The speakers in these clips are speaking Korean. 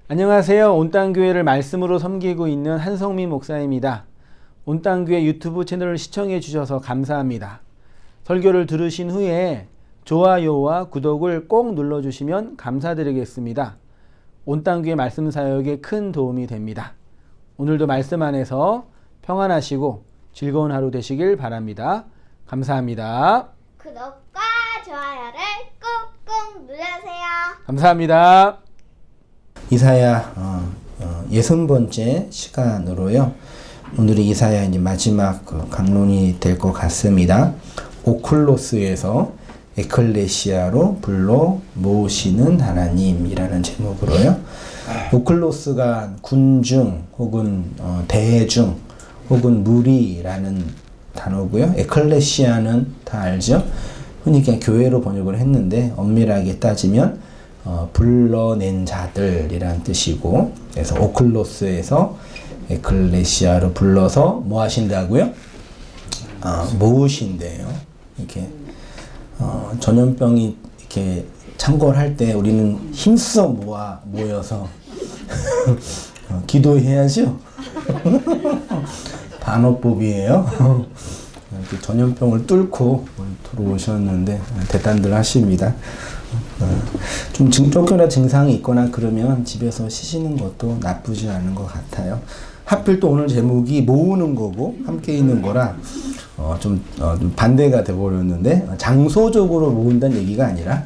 안녕하세요. 온땅교회를 말씀으로 섬기고 있는 한성민 목사입니다. 온땅교회 유튜브 채널을 시청해 주셔서 감사합니다. 설교를 들으신 후에 좋아요와 구독을 꼭 눌러주시면 감사드리겠습니다. 온땅교회 말씀 사역에 큰 도움이 됩니다. 오늘도 말씀 안에서 평안하시고 즐거운 하루 되시길 바랍니다. 감사합니다. 구독과 좋아요를 꾹꾹 눌러주세요. 감사합니다. 이사야 60번째 시간으로요. 오늘이 이사야 이제 마지막 강론이 될 것 같습니다. 오클로스에서 에클레시아로 불러 모으시는 하나님이라는 제목으로요. 오클로스가 군중 혹은 대중 혹은 무리라는 단어고요. 에클레시아는 다 알죠. 흔히 그냥 교회로 번역을 했는데 엄밀하게 따지면 불러낸 자들이란 뜻이고, 그래서 오클로스에서 에클레시아로 불러서 뭐 하신다고요? 모으신대요. 이렇게 전염병이 이렇게 창궐할 때 우리는 힘써 모여서 기도해야죠. 반어법이에요. 전염병을 뚫고 들어오셨는데 대단들 하십니다. 좀 쫓겨나 증상이 있거나 그러면 집에서 쉬시는 것도 나쁘지 않은 것 같아요. 하필 또 오늘 제목이 모으는 거고 함께 있는 거라 좀 반대가 돼버렸는데, 장소적으로 모은다는 얘기가 아니라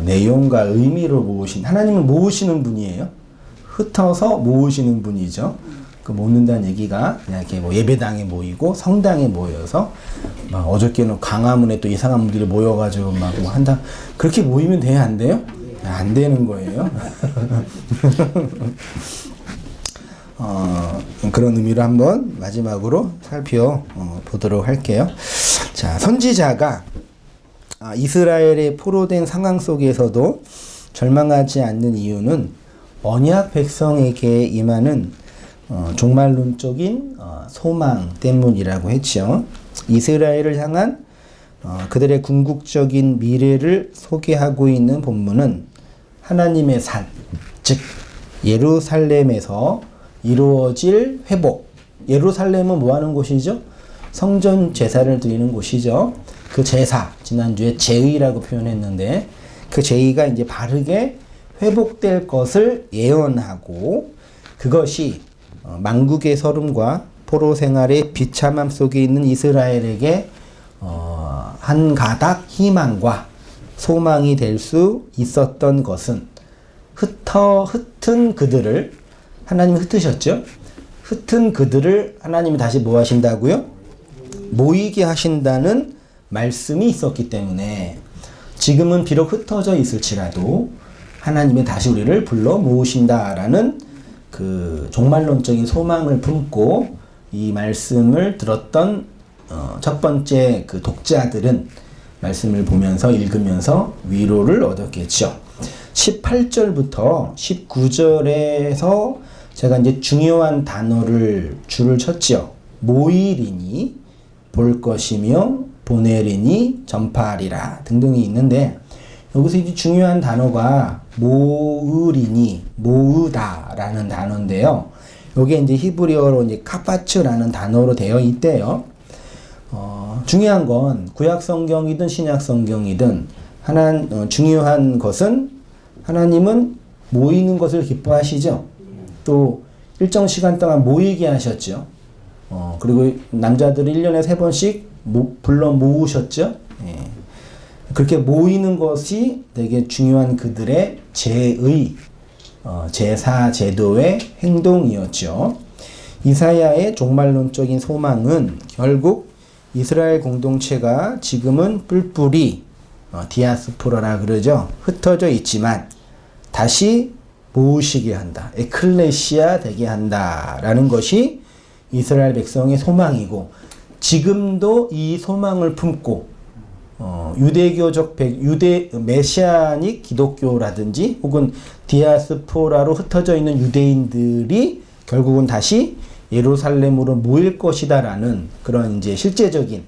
내용과 의미로 모으신, 하나님은 모으시는 분이에요. 흩어서 모으시는 분이죠. 그 모는다는 얘기가 그냥 이렇게 뭐 예배당에 모이고 성당에 모여서 막 어저께는 광화문에 또 이상한 분들이 모여가지고 막 뭐 한다, 그렇게 모이면 돼요? 안 돼요? 안 되는 거예요. 그런 의미로 한번 마지막으로 살펴보도록 할게요. 자, 선지자가 이스라엘의 포로된 상황 속에서도 절망하지 않는 이유는 언약 백성에게 임하는 종말론적인 소망 때문이라고 했죠. 이스라엘을 향한 그들의 궁극적인 미래를 소개하고 있는 본문은 하나님의 산, 즉 예루살렘에서 이루어질 회복. 예루살렘은 뭐 하는 곳이죠? 성전 제사를 드리는 곳이죠. 그 제사, 지난주에 제의라고 표현했는데, 그 제의가 이제 바르게 회복될 것을 예언하고, 그것이 만국의 서름과 포로 생활의 비참함 속에 있는 이스라엘에게 한 가닥 희망과 소망이 될 수 있었던 것은 흩은 그들을, 하나님이 흩으셨죠? 흩은 그들을 하나님이 다시 뭐 하신다고요? 모이게 하신다는 말씀이 있었기 때문에, 지금은 비록 흩어져 있을지라도 하나님이 다시 우리를 불러 모으신다라는 그 종말론적인 소망을 품고 이 말씀을 들었던 첫 번째 그 독자들은 말씀을 보면서 읽으면서 위로를 얻었겠죠. 18절부터 19절에서 제가 이제 중요한 단어를 줄을 쳤죠. 모이리니, 볼 것이며, 보내리니, 전파하리라 등등이 있는데, 여기서 이제 중요한 단어가 모으리니, 모으다라는 단어인데요. 여기에 이제 히브리어로 이제 카파츠라는 단어로 되어 있대요. 중요한 건 구약 성경이든 신약 성경이든 중요한 것은 하나님은 모이는 것을 기뻐하시죠. 또 일정 시간 동안 모이게 하셨죠. 그리고 남자들을 1년에 3번씩 불러 모으셨죠. 예. 그렇게 모이는 것이 되게 중요한 그들의 제의, 제사, 제도의 행동이었죠. 이사야의 종말론적인 소망은 결국 이스라엘 공동체가 지금은 뿔뿔이 디아스포라라 그러죠. 흩어져 있지만 다시 모으시게 한다. 에클레시아 되게 한다라는 것이 이스라엘 백성의 소망이고, 지금도 이 소망을 품고 유대 메시아닉 기독교라든지 혹은 디아스포라로 흩어져 있는 유대인들이 결국은 다시 예루살렘으로 모일 것이다라는 그런 이제 실제적인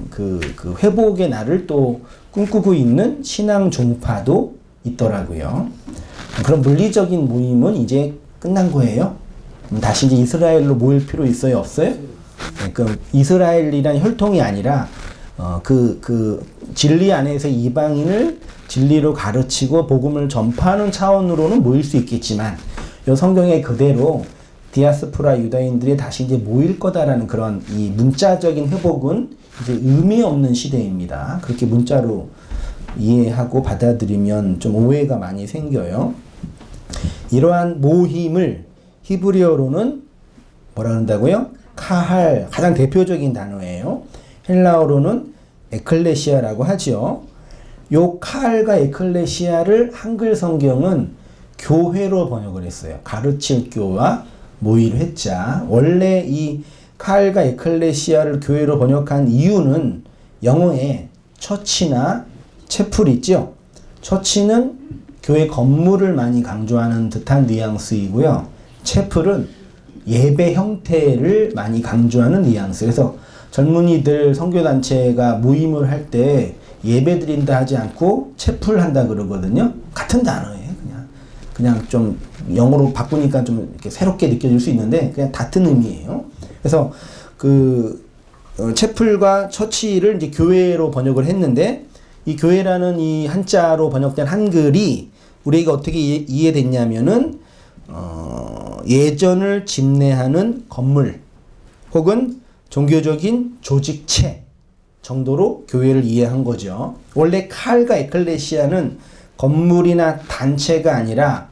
그 회복의 날을 또 꿈꾸고 있는 신앙 종파도 있더라고요. 그럼 물리적인 모임은 이제 끝난 거예요. 다시 이제 이스라엘로 모일 필요 있어요, 없어요? 네, 그 이스라엘이란 혈통이 아니라 그 진리 안에서 이방인을 진리로 가르치고 복음을 전파하는 차원으로는 모일 수 있겠지만 이 성경에 그대로 디아스포라 유다인들이 다시 이제 모일 거다라는 그런 이 문자적인 회복은 이제 의미 없는 시대입니다. 그렇게 문자로 이해하고 받아들이면 좀 오해가 많이 생겨요. 이러한 모임을 히브리어로는 뭐라 그런다고요? 카할, 가장 대표적인 단어예요. 헬라어로는 에클레시아라고 하죠. 요 카할과 에클레시아를 한글 성경은 교회로 번역을 했어요. 가르칠 교와 모일 회자. 원래 이 카할과 에클레시아를 교회로 번역한 이유는 영어에 처치나 채플 있죠. 처치는 교회 건물을 많이 강조하는 듯한 뉘앙스이고요. 채플은 예배 형태를 많이 강조하는 뉘앙스. 그래서 젊은이들 선교단체가 모임을 할 때 예배 드린다 하지 않고 채플 한다 그러거든요. 같은 단어예요. 그냥 좀 영어로 바꾸니까 좀 이렇게 새롭게 느껴질 수 있는데 그냥 같은 의미예요. 그래서 채플과 처치를 이제 교회로 번역을 했는데 이 교회라는 이 한자로 번역된 한글이 우리가 어떻게 이해됐냐면은 예전을 집례하는 건물 혹은 종교적인 조직체 정도로 교회를 이해한 거죠. 원래 칼과 에클레시아는 건물이나 단체가 아니라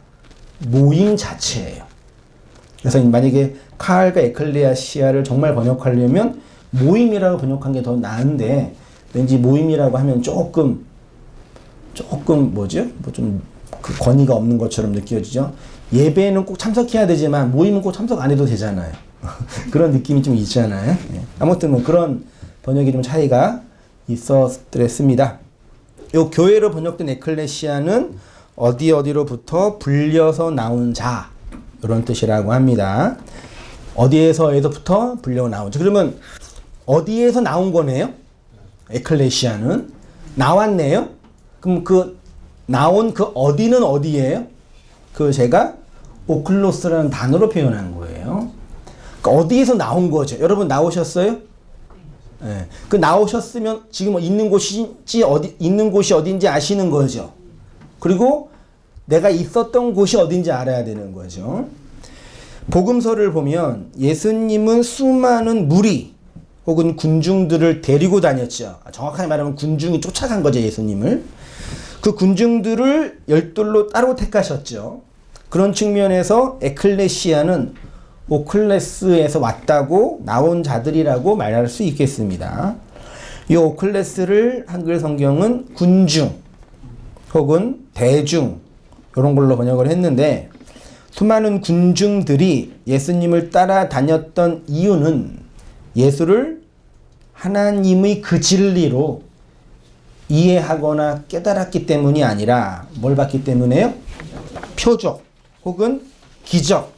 모임 자체예요. 그래서 만약에 칼과 에클레시아를 정말 번역하려면 모임이라고 번역한 게 더 나은데 왠지 모임이라고 하면 조금 뭐죠? 뭐 좀 그 권위가 없는 것처럼 느껴지죠. 예배는 꼭 참석해야 되지만 모임은 꼭 참석 안 해도 되잖아요. 그런 느낌이 좀 있잖아요. 예. 아무튼 뭐 그런 번역이 좀 차이가 있었더랬습니다. 요 교회로 번역된 에클레시아는 어디로부터 불려서 나온 자 이런 뜻이라고 합니다. 어디에서부터 불려 나온 자. 그러면 어디에서 나온 거네요? 에클레시아는 나왔네요. 그럼 그 나온 그 어디는 어디예요? 그 제가 오클로스라는 단어로 표현한 거예요. 그러니까 어디에서 나온 거죠? 여러분 나오셨어요? 네. 그 나오셨으면 지금 있는 곳이 어딘지 아시는 거죠. 그리고 내가 있었던 곳이 어딘지 알아야 되는 거죠. 복음서를 보면 예수님은 수많은 무리 혹은 군중들을 데리고 다녔죠. 정확하게 말하면 군중이 쫓아간 거죠, 예수님을. 그 군중들을 열둘로 따로 택하셨죠. 그런 측면에서 에클레시아는 오클레스에서 왔다고 나온 자들이라고 말할 수 있겠습니다. 이 오클레스를 한글 성경은 군중 혹은 대중 이런 걸로 번역을 했는데 수많은 군중들이 예수님을 따라다녔던 이유는 예수를 하나님의 그 진리로 이해하거나 깨달았기 때문이 아니라 뭘 봤기 때문에요? 표적 혹은 기적,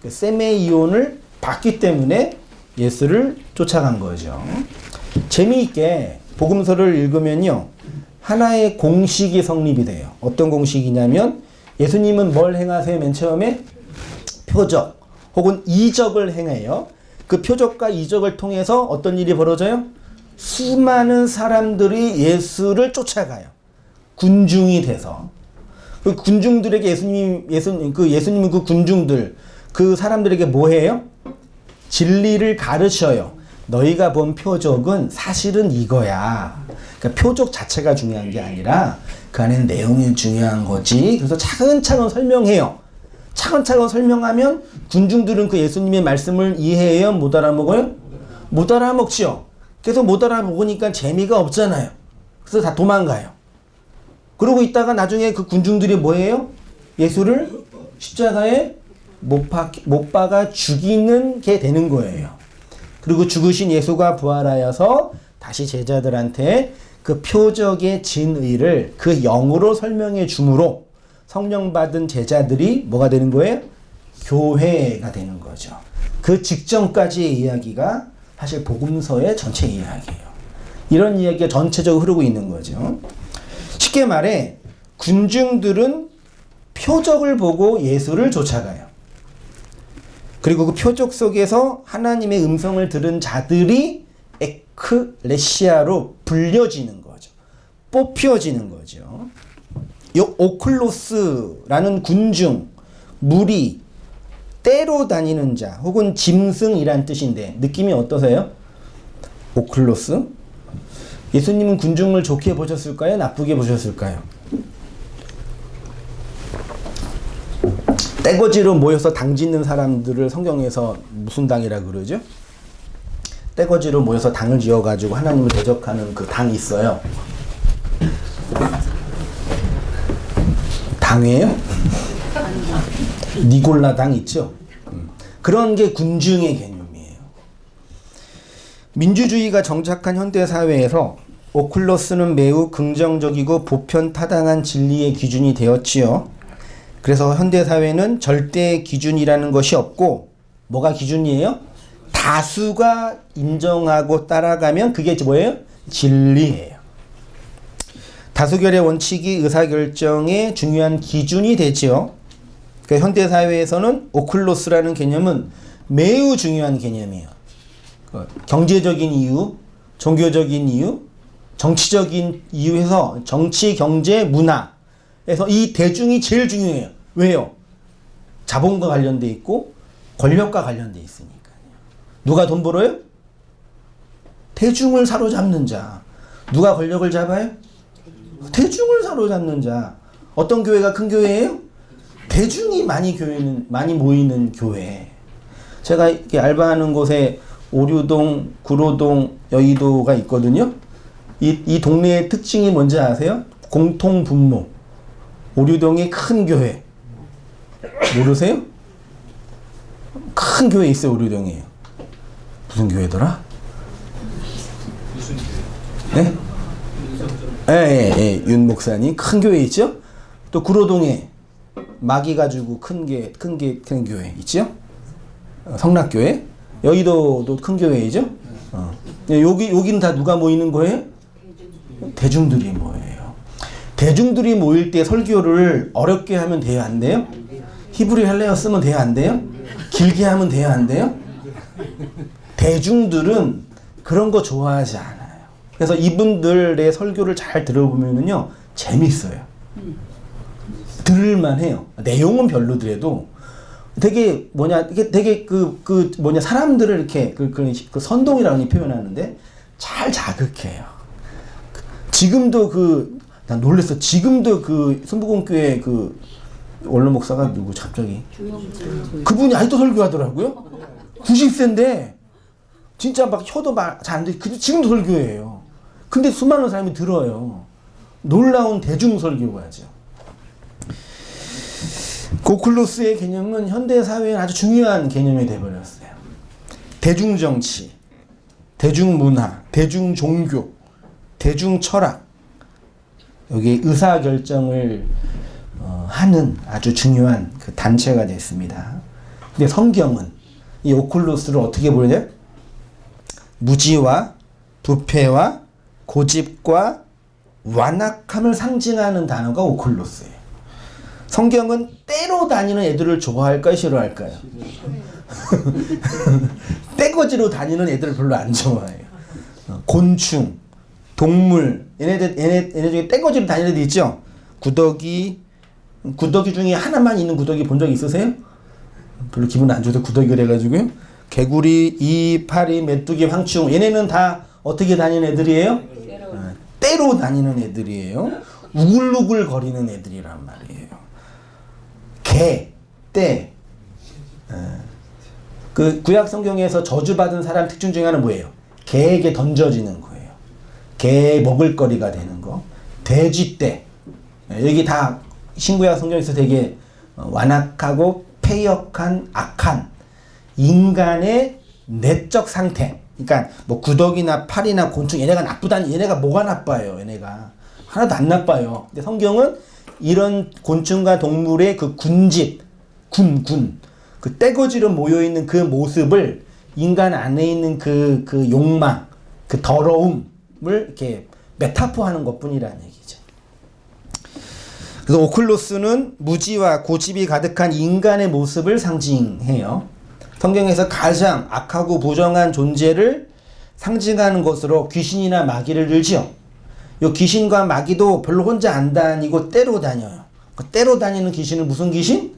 그 세메이온을 봤기 때문에 예수를 쫓아간 거죠. 재미있게 복음서를 읽으면요. 하나의 공식이 성립이 돼요. 어떤 공식이냐면 예수님은 뭘 행하세요? 맨 처음에 표적 혹은 이적을 행해요. 그 표적과 이적을 통해서 어떤 일이 벌어져요? 수많은 사람들이 예수를 쫓아가요. 군중이 돼서. 그 군중들에게 예수님은 그 군중들, 그 사람들에게 뭐 해요? 진리를 가르쳐요. 너희가 본 표적은 사실은 이거야. 그러니까 표적 자체가 중요한 게 아니라 그 안에 내용이 중요한 거지. 그래서 차근차근 설명해요. 차근차근 설명하면 군중들은 그 예수님의 말씀을 이해해요? 못 알아먹어요? 못 알아먹죠. 그래서 못 알아먹으니까 재미가 없잖아요. 그래서 다 도망가요. 그러고 있다가 나중에 그 군중들이 뭐예요? 예수를 십자가에 못 박아 죽이는 게 되는 거예요. 그리고 죽으신 예수가 부활하여서 다시 제자들한테 그 표적의 진의를 그 영으로 설명해 주므로 성령 받은 제자들이 뭐가 되는 거예요? 교회가 되는 거죠. 그 직전까지의 이야기가 사실 복음서의 전체 이야기예요. 이런 이야기가 전체적으로 흐르고 있는 거죠. 쉽게 말해 군중들은 표적을 보고 예수를 쫓아가요. 그리고 그 표적 속에서 하나님의 음성을 들은 자들이 에클레시아로 불려지는 거죠. 뽑혀지는 거죠. 이 오클로스라는 군중, 무리, 떼로 다니는 자 혹은 짐승이란 뜻인데 느낌이 어떠세요? 오클로스? 예수님은 군중을 좋게 보셨을까요? 나쁘게 보셨을까요? 떼거지로 모여서 당 짓는 사람들을 성경에서 무슨 당이라 그러죠? 떼거지로 모여서 당을 지어가지고 하나님을 대적하는 그 당이 있어요. 당이에요? 니골라 당 있죠? 그런 게 군중의 개념이에요. 민주주의가 정착한 현대사회에서 오클로스는 매우 긍정적이고 보편타당한 진리의 기준이 되었지요. 그래서 현대사회는 절대 기준이라는 것이 없고 뭐가 기준이에요? 다수가 인정하고 따라가면 그게 뭐예요? 진리예요. 다수결의 원칙이 의사결정의 중요한 기준이 되지요. 그러니까 현대사회에서는 오클로스라는 개념은 매우 중요한 개념이에요. 경제적인 이유, 종교적인 이유, 정치적인 이유에서 정치, 경제, 문화에서 이 대중이 제일 중요해요. 왜요? 자본과 관련돼 있고 권력과 관련돼 있으니까요. 누가 돈 벌어요? 대중을 사로잡는 자. 누가 권력을 잡아요? 대중을 사로잡는 자. 어떤 교회가 큰 교회예요? 대중이 많이 모이는 교회. 제가 이렇게 알바하는 곳에 오류동, 구로동, 여의도가 있거든요. 이 동네의 특징이 뭔지 아세요? 공통분모. 오류동이 큰 교회. 모르세요? 큰 교회 있어요, 오류동에. 무슨 교회더라? 네? 예, 윤 목사님. 큰 교회 있죠? 또 구로동에 마기 가지고 큰 교회 있죠? 성락교회. 여의도도 큰 교회이죠? 여기는 다 누가 모이는 거예요? 대중들이 모여요. 대중들이 모일 때 설교를 어렵게 하면 돼요, 안 돼요? 히브리 헬라어 쓰면 돼요, 안 돼요? 길게 하면 돼요, 안 돼요? 대중들은 그런 거 좋아하지 않아요. 그래서 이분들의 설교를 잘 들어보면요, 재밌어요. 들을만 해요. 내용은 별로더라도 되게 사람들을 이렇게 그 선동이라고 표현하는데 잘 자극해요. 지금도 난 놀랬어. 지금도 순복음교회 원로 목사가 누구 갑자기 그분이 아직도 설교하더라고요. 90세인데 진짜 막 혀도 잘 안 돼. 지금도 설교해요. 근데 수많은 사람이 들어요. 놀라운 대중 설교가죠. 오클로스의 개념은 현대사회에 아주 중요한 개념이 되어버렸어요. 대중정치, 대중문화, 대중종교, 대중철학, 여기 의사결정을 하는 아주 중요한 그 단체가 됐습니다. 근데 성경은 이 오클로스를 어떻게 보냐? 무지와 부패와 고집과 완악함을 상징하는 단어가 오클로스예요. 성경은 때로 다니는 애들을 좋아할까요? 싫어할까요? 떼거지로 다니는 애들을 별로 안 좋아해요. 곤충, 동물, 얘네 중에 떼거지로 다니는 애들 있죠? 구더기 중에 하나만 있는 구더기 본 적 있으세요? 별로 기분 안 좋아서 구더기를 해가지고요. 개구리, 이파리, 메뚜기, 황충, 얘네는 다 어떻게 다니는 애들이에요? 때로 다니는 애들이에요. 우글우글 거리는 애들이란 말이에요. 개, 떼. 그 구약 성경에서 저주받은 사람 특징 중에 하나는 뭐예요? 개에게 던져지는 거예요. 개의 먹을거리가 되는 거. 돼지, 떼. 여기 다 신구약 성경에서 되게 완악하고 패역한 악한 인간의 내적 상태. 그러니까 뭐 구더기나 파리나 곤충 얘네가 나쁘다니, 얘네가 뭐가 나빠요? 얘네가 하나도 안 나빠요. 근데 성경은 이런 곤충과 동물의 그 군집, 그 떼거지로 모여있는 그 모습을 인간 안에 있는 그 욕망, 그 더러움을 이렇게 메타포하는 것 뿐이라는 얘기죠. 그래서 오클로스는 무지와 고집이 가득한 인간의 모습을 상징해요. 성경에서 가장 악하고 부정한 존재를 상징하는 것으로 귀신이나 마귀를 들지요. 요 귀신과 마귀도 별로 혼자 안 다니고 때로 다녀요. 그 때로 다니는 귀신은 무슨 귀신?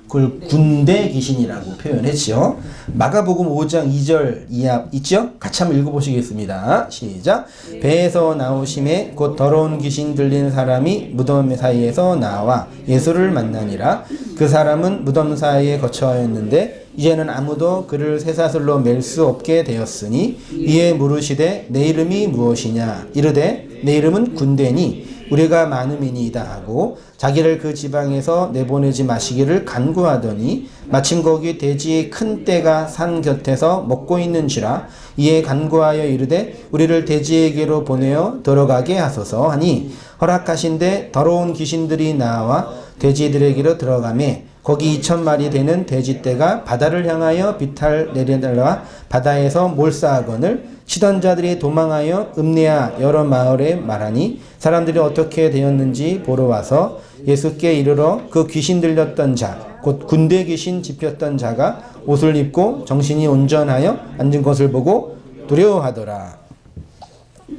그걸 군대 귀신이라고 표현했죠. 마가복음 5장 2절 이하 있죠? 같이 한번 읽어보시겠습니다. 시작. 배에서 나오심에 곧 더러운 귀신 들린 사람이 무덤 사이에서 나와 예수를 만나니라. 그 사람은 무덤 사이에 거처하였는데 이제는 아무도 그를 쇠사슬로 맬 수 없게 되었으니 이에 물으시되 내 이름이 무엇이냐 이르되 내 이름은 군대니 우리가 많음이니이다 하고 자기를 그 지방에서 내보내지 마시기를 간구하더니 마침 거기 돼지의 큰 떼가 산 곁에서 먹고 있는지라 이에 간구하여 이르되 우리를 돼지에게로 보내어 들어가게 하소서 하니 허락하신데 더러운 귀신들이 나와 돼지들에게로 들어가매 거기 2,000마리 되는 돼지떼가 바다를 향하여 비탈 내려달라 바다에서 몰사하거늘 치던 자들이 도망하여 읍내와 여러 마을에 말하니 사람들이 어떻게 되었는지 보러 와서 예수께 이르러 그 귀신 들렸던 자, 곧 군대 귀신 집혔던 자가 옷을 입고 정신이 온전하여 앉은 것을 보고 두려워하더라.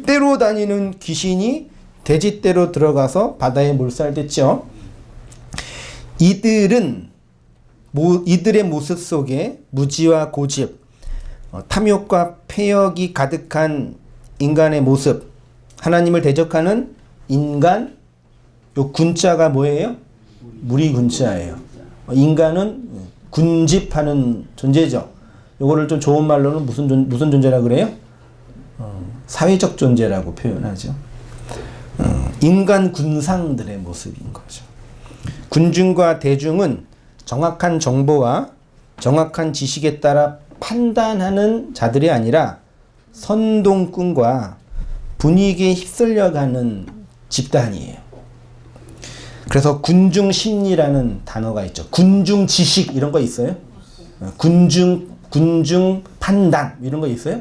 때로 다니는 귀신이 돼지떼로 들어가서 바다에 몰살됐죠. 이들의 모습 속에 무지와 고집, 탐욕과 패역이 가득한 인간의 모습, 하나님을 대적하는 인간, 요 군자가 뭐예요? 무리 군자예요. 인간은 군집하는 존재죠. 요거를 좀 좋은 말로는 무슨 존재라 그래요? 사회적 존재라고 표현하죠. 인간 군상들의 모습인 거죠. 군중과 대중은 정확한 정보와 정확한 지식에 따라 판단하는 자들이 아니라 선동꾼과 분위기에 휩쓸려가는 집단이에요. 그래서 군중 심리라는 단어가 있죠. 군중 지식 이런 거 있어요? 군중 판단 이런 거 있어요?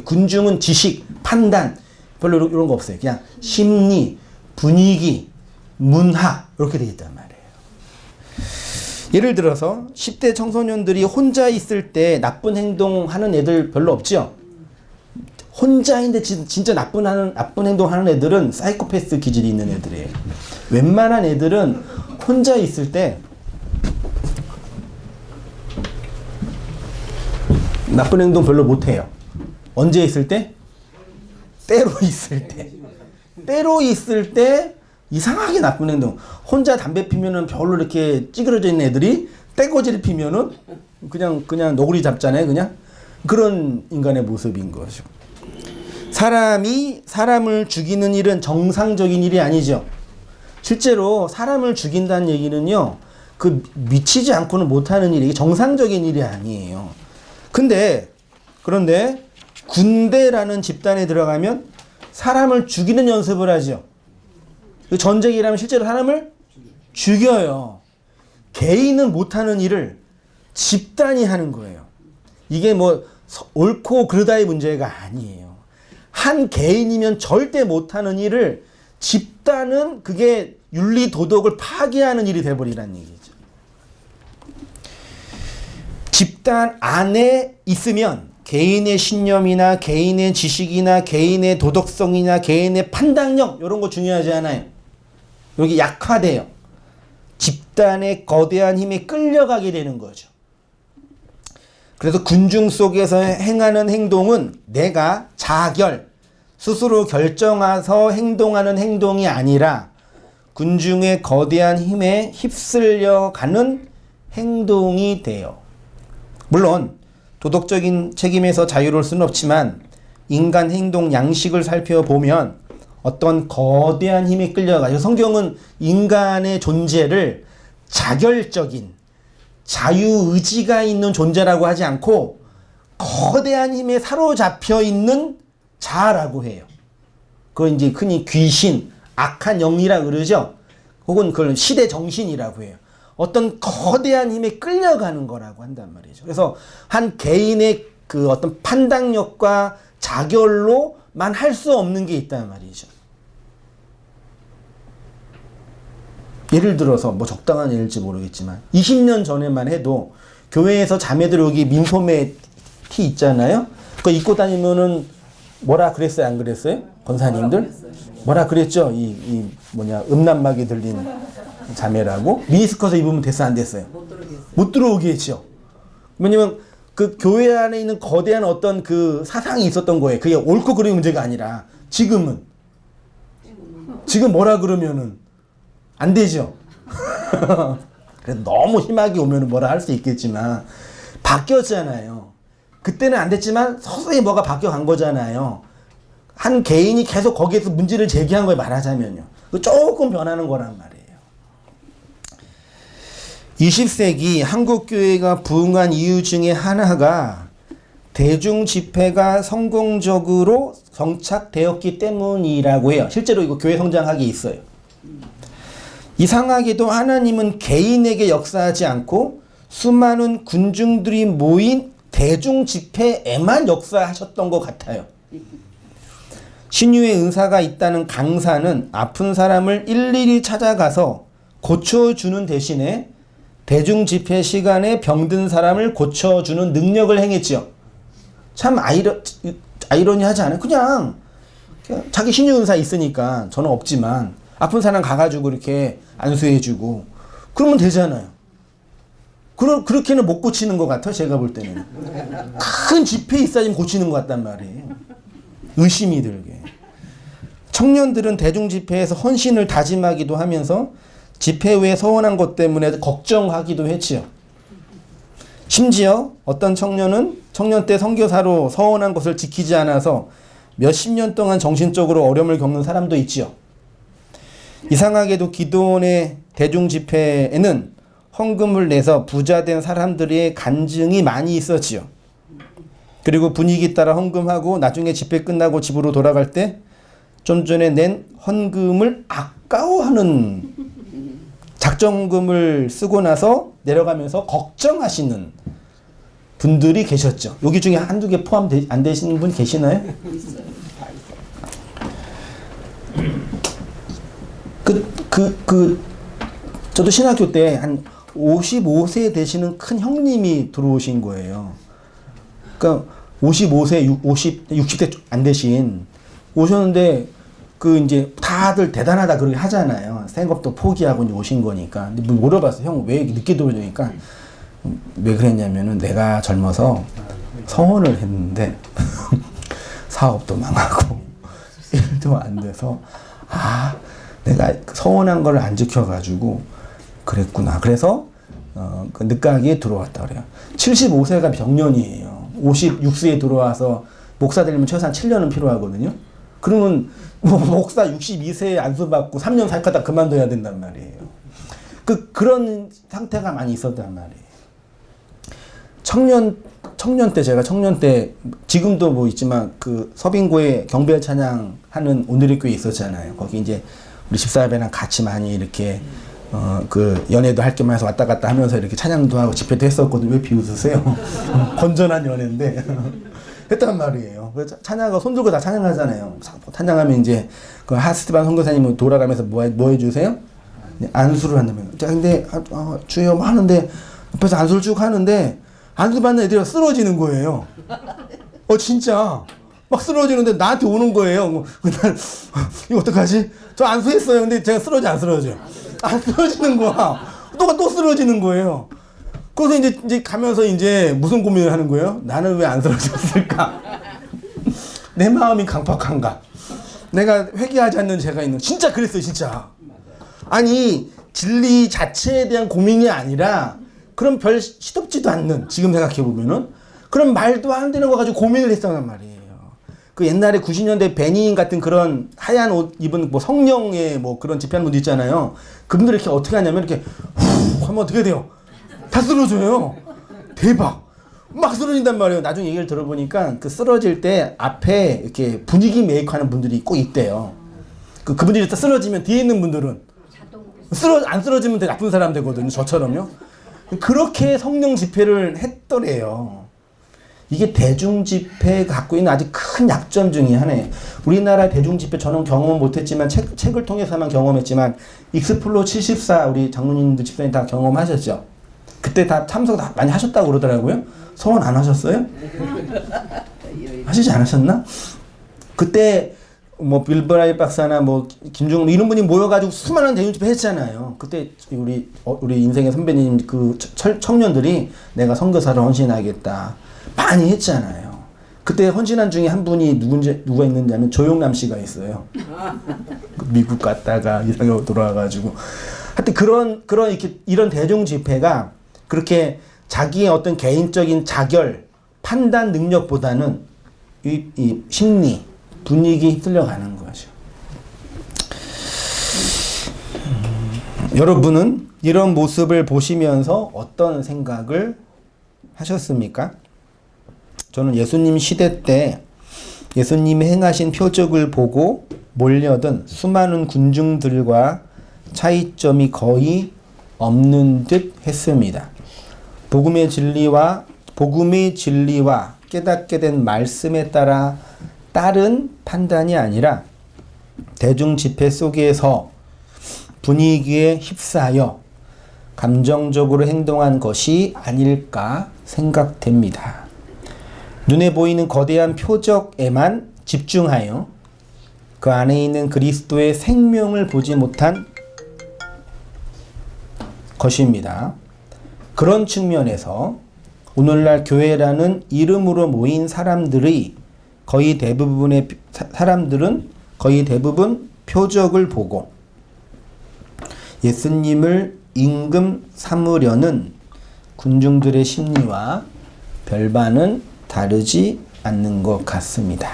군중은 지식, 판단 별로 이런 거 없어요. 그냥 심리, 분위기, 문화 이렇게 되어 있단 말이에요. 예를 들어서 10대 청소년들이 혼자 있을 때 나쁜 행동하는 애들 별로 없죠? 혼자인데 진짜 나쁜 행동하는 애들은 사이코패스 기질이 있는 애들이에요. 웬만한 애들은 혼자 있을 때 나쁜 행동 별로 못해요. 언제 있을 때? 때로 있을 때. 때로 있을 때 이상하게 나쁜 행동. 혼자 담배 피면은 별로 이렇게 찌그러져 있는 애들이 떼거지를 피면은 그냥 너구리 잡잖아요. 그냥 그런 인간의 모습인 거죠. 사람이 사람을 죽이는 일은 정상적인 일이 아니죠. 실제로 사람을 죽인다는 얘기는요, 그 미치지 않고는 못하는 일이 정상적인 일이 아니에요. 그런데 군대라는 집단에 들어가면 사람을 죽이는 연습을 하죠. 전쟁이라면 실제로 사람을 죽여요. 개인은 못하는 일을 집단이 하는 거예요. 이게 뭐 옳고 그르다의 문제가 아니에요. 한 개인이면 절대 못하는 일을 집단은 그게 윤리 도덕을 파괴하는 일이 돼버리라는 얘기죠. 집단 안에 있으면 개인의 신념이나 개인의 지식이나 개인의 도덕성이나 개인의 판단력 이런 거 중요하지 않아요. 여기 약화돼요. 집단의 거대한 힘에 끌려가게 되는 거죠. 그래서 군중 속에서 행하는 행동은 내가 자결, 스스로 결정해서 행동하는 행동이 아니라 군중의 거대한 힘에 휩쓸려가는 행동이 돼요. 물론 도덕적인 책임에서 자유로울 수는 없지만 인간 행동 양식을 살펴보면 어떤 거대한 힘에 끌려가요. 성경은 인간의 존재를 자결적인 자유의지가 있는 존재라고 하지 않고 거대한 힘에 사로잡혀 있는 자라고 해요. 그걸 이제 흔히 귀신, 악한 영이라 그러죠. 혹은 그걸 시대 정신이라고 해요. 어떤 거대한 힘에 끌려가는 거라고 한단 말이죠. 그래서 한 개인의 그 어떤 판단력과 자결로만 할 수 없는 게 있단 말이죠. 예를 들어서 뭐 적당한 예일지 모르겠지만 20년 전에만 해도 교회에서 자매들 여기 민소매 티 있잖아요. 그거 입고 다니면은 뭐라 그랬어요? 안 그랬어요? 권사님들? 뭐라 그랬죠? 이 뭐냐 음란막이 들린 자매라고? 미니스커트 입으면 됐어 안 됐어요? 못 들어오게 했죠. 왜냐면 그 교회 안에 있는 거대한 어떤 그 사상이 있었던 거예요. 그게 옳고 그름의 문제가 아니라 지금 뭐라 그러면은 안 되죠. 그래서 너무 심하게 오면은 뭐라 할 수 있겠지만 바뀌었잖아요. 그때는 안 됐지만 서서히 뭐가 바뀌어간 거잖아요. 한 개인이 계속 거기에서 문제를 제기한 거에 말하자면요. 조금 변하는 거란 말이에요. 20세기 한국 교회가 부흥한 이유 중에 하나가 대중 집회가 성공적으로 정착되었기 때문이라고 해요. 실제로 이거 교회 성장학이 있어요. 이상하게도 하나님은 개인에게 역사하지 않고 수많은 군중들이 모인 대중 집회에만 역사하셨던 것 같아요. 신유의 은사가 있다는 강사는 아픈 사람을 일일이 찾아가서 고쳐주는 대신에 대중 집회 시간에 병든 사람을 고쳐주는 능력을 행했죠. 참 아이러니하지 않아요? 그냥 자기 신유 은사 있으니까 저는 없지만 아픈 사람 가가지고 이렇게 안수해주고 그러면 되잖아요. 그렇게는 못 고치는 것 같아요. 제가 볼 때는 큰 집회 있어야지 고치는 것 같단 말이에요. 의심이 들게. 청년들은 대중 집회에서 헌신을 다짐하기도 하면서 집회 후에 서운한 것 때문에 걱정하기도 했지요. 심지어 어떤 청년은 청년 때 선교사로 서운한 것을 지키지 않아서 몇십 년 동안 정신적으로 어려움을 겪는 사람도 있지요. 이상하게도 기도원의 대중 집회에는 헌금을 내서 부자된 사람들의 간증이 많이 있었지요. 그리고 분위기 따라 헌금하고 나중에 집회 끝나고 집으로 돌아갈 때 좀 전에 낸 헌금을 아까워하는 작정금을 쓰고 나서 내려가면서 걱정하시는 분들이 계셨죠. 여기 중에 한두 개 포함 안 되시는 분 계시나요? 저도 신학교 때 한 55세 되시는 큰 형님이 들어오신 거예요. 그러니까 55세, 60대 안 되신 오셨는데 그 이제 다들 대단하다 그렇게 하잖아요. 생업도 포기하고 이제 오신 거니까. 근데 물어봤어. 형 왜 늦게 들어오니까 왜 그랬냐면은 내가 젊어서 서원을 했는데 사업도 망하고 일도 안 돼서 내가 서원한 걸 안 지켜가지고 그랬구나. 그래서 그 늦가기에 들어왔다 그래요. 75세가 병년이에요. 56세에 들어와서 목사 되려면 최소한 7년은 필요하거든요. 그러면 목사 62세에 안수받고 3년 살다가 그만둬야 된단 말이에요. 그런 상태가 많이 있었단 말이에요. 청년 때 제가 청년 때 지금도 뭐 있지만 그 서빙고에 경별 찬양 하는 오늘의 교회 있었잖아요. 거기 이제 우리 집사람이랑 같이 많이 이렇게 그 연애도 할 겸 해서 왔다 갔다 하면서 이렇게 찬양도 하고 집회도 했었거든요. 왜 비웃으세요? 건전한 연애인데 했단 말이에요. 찬양하고 손 들고 다 찬양하잖아요. 찬양하면 이제 그 하스티반 선교사님은 돌아가면서 뭐 해주세요? 안수를 한다면. 자, 근데 주여 뭐 하는데 옆에서 안수를 쭉 하는데 안수 받는 애들이 쓰러지는 거예요. 진짜 막 쓰러지는데 나한테 오는 거예요. 난 이거 어떡하지? 저 안수했어요. 근데 제가 안 쓰러져요. 안 쓰러지는 거야. 또 쓰러지는 거예요. 그래서 이제 가면서 이제 무슨 고민을 하는 거예요? 나는 왜 안 쓰러졌을까? 내 마음이 강팍한가? 내가 회개하지 않는 죄가 있는. 진짜 그랬어요, 진짜. 아니 진리 자체에 대한 고민이 아니라 그런 별 시덥지도 않는, 지금 생각해 보면은 그런 말도 안 되는 거 가지고 고민을 했었단 말이에요. 그 옛날에 90년대 베니인 같은 그런 하얀 옷 입은 뭐 성령의 뭐 그런 집회하는 분들 있잖아요. 그분들 이렇게 어떻게 하냐면 이렇게 후 하면 어떻게 돼요? 다 쓰러져요. 대박. 막 쓰러진단 말이에요. 나중에 얘기를 들어보니까 그 쓰러질 때 앞에 이렇게 분위기 메이크하는 분들이 꼭 있대요. 그분들이 다 쓰러지면 뒤에 있는 분들은 안 쓰러지면 되게 나쁜 사람 되거든요. 저처럼요. 그렇게 성령 집회를 했더래요. 이게 대중집회가 갖고 있는 아주 큰 약점 중에 하나예요. 우리나라 대중집회 저는 경험은 못했지만 책을 통해서만 경험했지만 익스플로 74 우리 장로님들 집사님 다 경험하셨죠? 그때 다 참석 다 많이 하셨다고 그러더라고요. 소원 안 하셨어요? 하시지 않으셨나? 그때 뭐 빌브라이 박사나 뭐 김중훈 이런 분이 모여가지고 수많은 대중집회 했잖아요. 그때 우리 인생의 선배님 그 청년들이 내가 선교사를 헌신하겠다 많이 했잖아요. 그때 헌신한 중에 한 분이 누가 있는지 조용남 씨가 있어요. 미국 갔다가 이상하게 돌아와가지고 하여튼 그런 이런 대중 집회가 그렇게 자기의 어떤 개인적인 자결 판단 능력보다는 이 심리 분위기에 휩쓸려가는 거죠. 여러분은 이런 모습을 보시면서 어떤 생각을 하셨습니까? 저는 예수님 시대 때 예수님이 행하신 표적을 보고 몰려든 수많은 군중들과 차이점이 거의 없는 듯 했습니다. 복음의 진리와 깨닫게 된 말씀에 따라 다른 판단이 아니라 대중 집회 속에서 분위기에 휩싸여 감정적으로 행동한 것이 아닐까 생각됩니다. 눈에 보이는 거대한 표적에만 집중하여 그 안에 있는 그리스도의 생명을 보지 못한 것입니다. 그런 측면에서 오늘날 교회라는 이름으로 모인 사람들은 거의 대부분 표적을 보고 예수님을 임금 삼으려는 군중들의 심리와 별반은 다르지 않는 것 같습니다.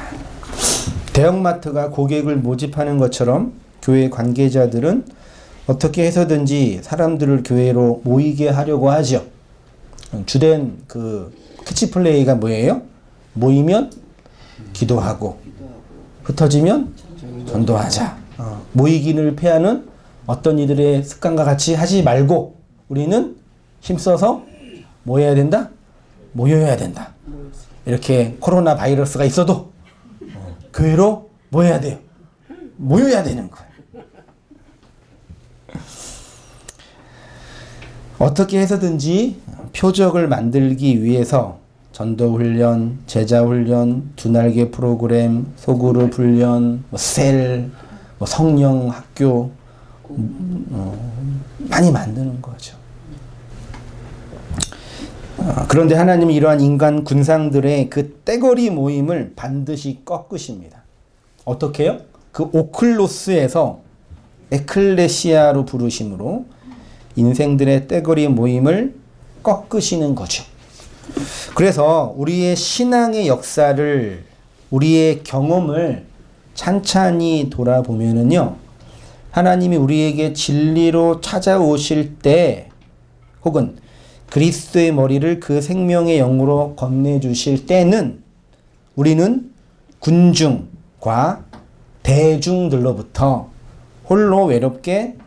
대형마트가 고객을 모집하는 것처럼 교회 관계자들은 어떻게 해서든지 사람들을 교회로 모이게 하려고 하죠. 주된 그 캐치플레이가 뭐예요? 모이면 기도하고 흩어지면 전도하자. 모이기를 패하는 어떤 이들의 습관과 같이 하지 말고 우리는 힘써서 뭐 해야 된다? 모여야 된다. 이렇게 코로나 바이러스가 있어도 교회로 뭐 해야 돼요? 모여야 되는 거예요. 어떻게 해서든지 표적을 만들기 위해서 전도훈련, 제자훈련, 두날개 프로그램, 소그룹 훈련, 셀, 성령 학교 많이 만드는 거죠. 그런데 하나님은 이러한 인간 군상들의 그 떼거리 모임을 반드시 꺾으십니다. 어떻게요? 그 오클로스에서 에클레시아로 부르심으로 인생들의 떼거리 모임을 꺾으시는 거죠. 그래서 우리의 신앙의 역사를, 우리의 경험을 찬찬히 돌아보면은요, 하나님이 우리에게 진리로 찾아오실 때, 혹은 그리스도의 머리를 그 생명의 영으로 건네주실 때는 우리는 군중과 대중들로부터 홀로 외롭게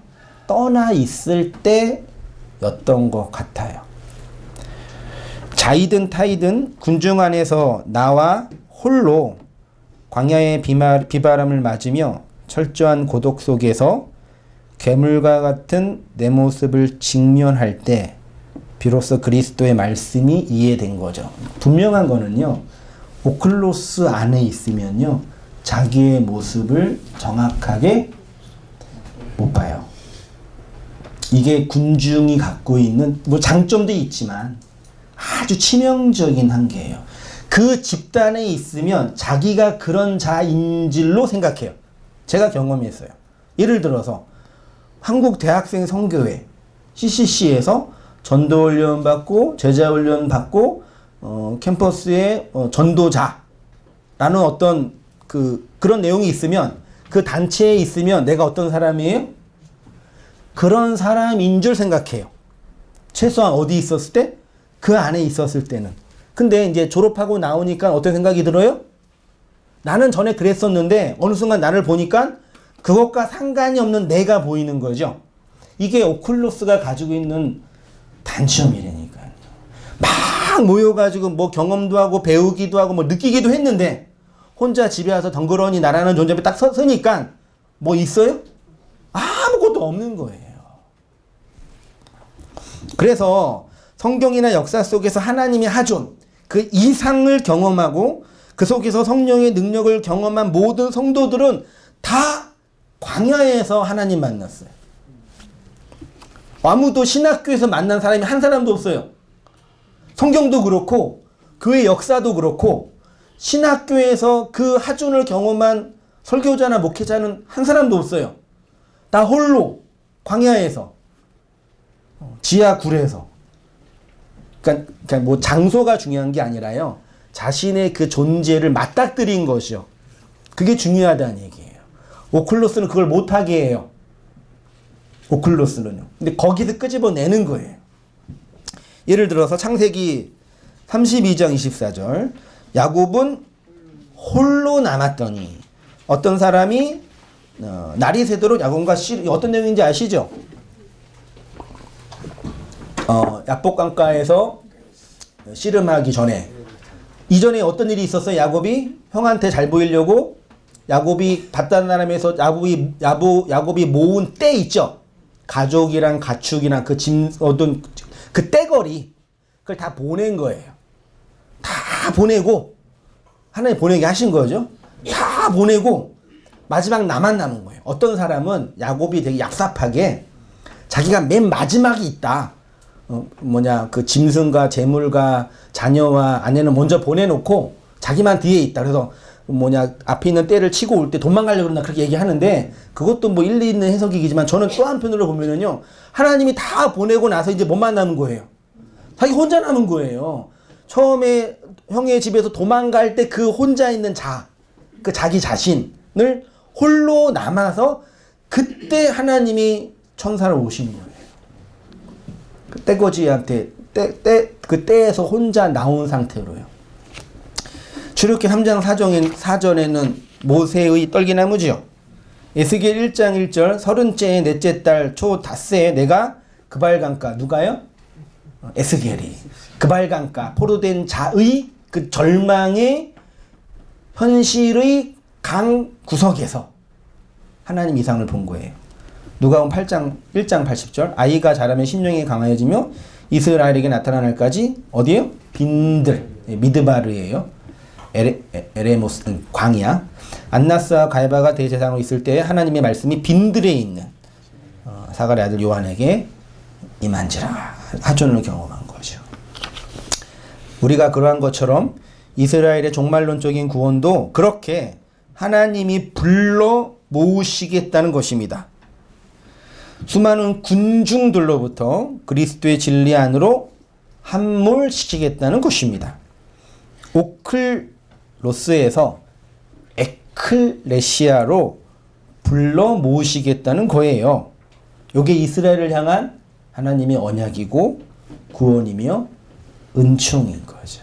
떠나 있을 때였던 것 같아요. 자이든 타이든 군중 안에서 나와 홀로 광야의 비바람을 맞으며 철저한 고독 속에서 괴물과 같은 내 모습을 직면할 때 비로소 그리스도의 말씀이 이해된 거죠. 분명한 거는요, 오클로스 안에 있으면요, 자기의 모습을 정확하게 못 봐요. 이게 군중이 갖고 있는 뭐 장점도 있지만 아주 치명적인 한계예요. 그 집단에 있으면 자기가 그런 자인 줄로 생각해요. 제가 경험했어요. 예를 들어서 한국 대학생 선교회 CCC에서 전도훈련 받고 제자훈련 받고 캠퍼스에 전도자라는 어떤 그런 내용이 있으면, 그 단체에 있으면 내가 어떤 사람이에요? 그런 사람인 줄 생각해요. 최소한 어디 있었을 때? 그 안에 있었을 때는. 근데 이제 졸업하고 나오니까 어떤 생각이 들어요? 나는 전에 그랬었는데 어느 순간 나를 보니까 그것과 상관이 없는 내가 보이는 거죠. 이게 오클로스가 가지고 있는 단점이라니까요. 막 모여가지고 뭐 경험도 하고 배우기도 하고 뭐 느끼기도 했는데 혼자 집에 와서 덩그러니 나라는 존재 앞에 딱 서니까 뭐 있어요? 아무것도 없는 거예요. 그래서 성경이나 역사 속에서 하나님이 하존 그 이상을 경험하고 그 속에서 성령의 능력을 경험한 모든 성도들은 다 광야에서 하나님 만났어요. 아무도 신학교에서 만난 사람이 한 사람도 없어요. 성경도 그렇고 교회 역사도 그렇고 신학교에서 그 하존을 경험한 설교자나 목회자는 한 사람도 없어요. 다 홀로 광야에서 지하 굴에서 그러니까 뭐 장소가 중요한 게 아니라요. 자신의 그 존재를 맞닥뜨린 것이요. 그게 중요하다는 얘기예요. 오클로스는 그걸 못하게 해요. 오클로스는요. 근데 거기서 끄집어내는 거예요. 예를 들어서 창세기 32장 24절 야곱은 홀로 남았더니 어떤 사람이 날이 새도록 야곱과 어떤 내용인지 아시죠? 약복강가에서 씨름하기 전에 이전에 어떤 일이 있었어요? 야곱이 형한테 잘 보이려고 야곱이 바다나람에서 야곱이 모은 때 있죠? 가족이랑 가축이랑 그 짐 얻은 그 떼거리 그걸 다 보낸 거예요. 다 보내고 하나님 보내게 하신 거죠. 다 보내고 마지막 나만 남은 거예요. 어떤 사람은 야곱이 되게 얍삽하게 자기가 맨 마지막이 있다. 그 짐승과 재물과 자녀와 아내는 먼저 보내놓고 자기만 뒤에 있다. 그래서 앞에 있는 떼를 치고 올 때 도망가려고 그러나 그렇게 얘기하는데 그것도 뭐 일리 있는 해석이지만 저는 또 한편으로 보면은요 하나님이 다 보내고 나서 이제 뭐만 남은 거예요. 자기 혼자 남은 거예요. 처음에 형의 집에서 도망갈 때 그 혼자 있는 그 자기 자신을 홀로 남아서 그때 하나님이 천사로 오신 거예요. 그 떼거지한테 그 떼에서 혼자 나온 상태로요. 출애굽기 3장 4절에는 모세의 떨기나무지요. 에스겔 1장 1절 30째의 넷째 달 초 닷새에 내가 그발강가 누가요? 에스겔이 그발강가 포로된 자의 그 절망의 현실의 강 구석에서 하나님 이상을 본 거예요. 누가복음 1장 80절 아이가 자라면 심령이 강하여지며 이스라엘에게 나타날 까지 어디에요? 빈들 미드바르예요. 에레모스 광야. 안나스와 가야바가 대제사장으로 있을 때 하나님의 말씀이 빈들에 있는 사가랴 아들 요한에게 임한지라 하존을 경험한 거죠. 우리가 그러한 것처럼 이스라엘의 종말론적인 구원도 그렇게 하나님이 불러 모으시겠다는 것입니다. 수많은 군중들로부터 그리스도의 진리 안으로 함몰시키겠다는 것입니다. 오클로스에서 에클레시아로 불러 모으시겠다는 거예요. 이게 이스라엘을 향한 하나님의 언약이고 구원이며 은총인 거죠.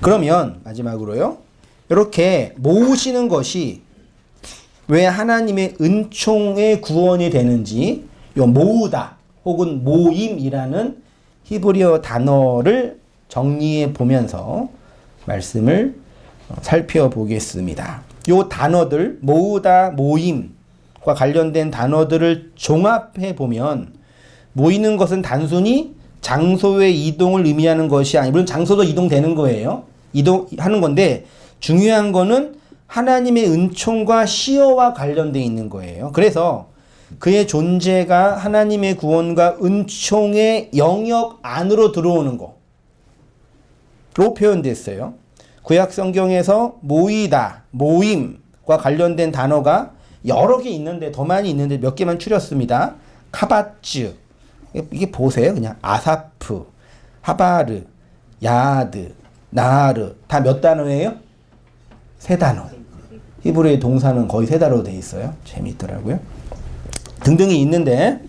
그러면 마지막으로요. 이렇게 모으시는 것이 왜 하나님의 은총의 구원이 되는지 요 모으다 혹은 모임이라는 히브리어 단어를 정리해 보면서 말씀을 살펴보겠습니다. 요 단어들 모으다 모임과 관련된 단어들을 종합해 보면 모이는 것은 단순히 장소의 이동을 의미하는 것이 아니고 물론 장소도 이동되는 거예요. 이동하는 건데 중요한 거는 하나님의 은총과 시어와 관련되어 있는 거예요. 그래서 그의 존재가 하나님의 구원과 은총의 영역 안으로 들어오는 거로 표현됐어요. 구약 성경에서 모이다, 모임과 관련된 단어가 여러 개 있는데 더 많이 있는데 몇 개만 추렸습니다. 카바츠 이게 보세요. 그냥 아사프, 하바르, 야드, 나하르 다 몇 단어예요? 3단어. 히브리의 동사는 거의 3단어로 되어 있어요. 재미있더라고요. 등등이 있는데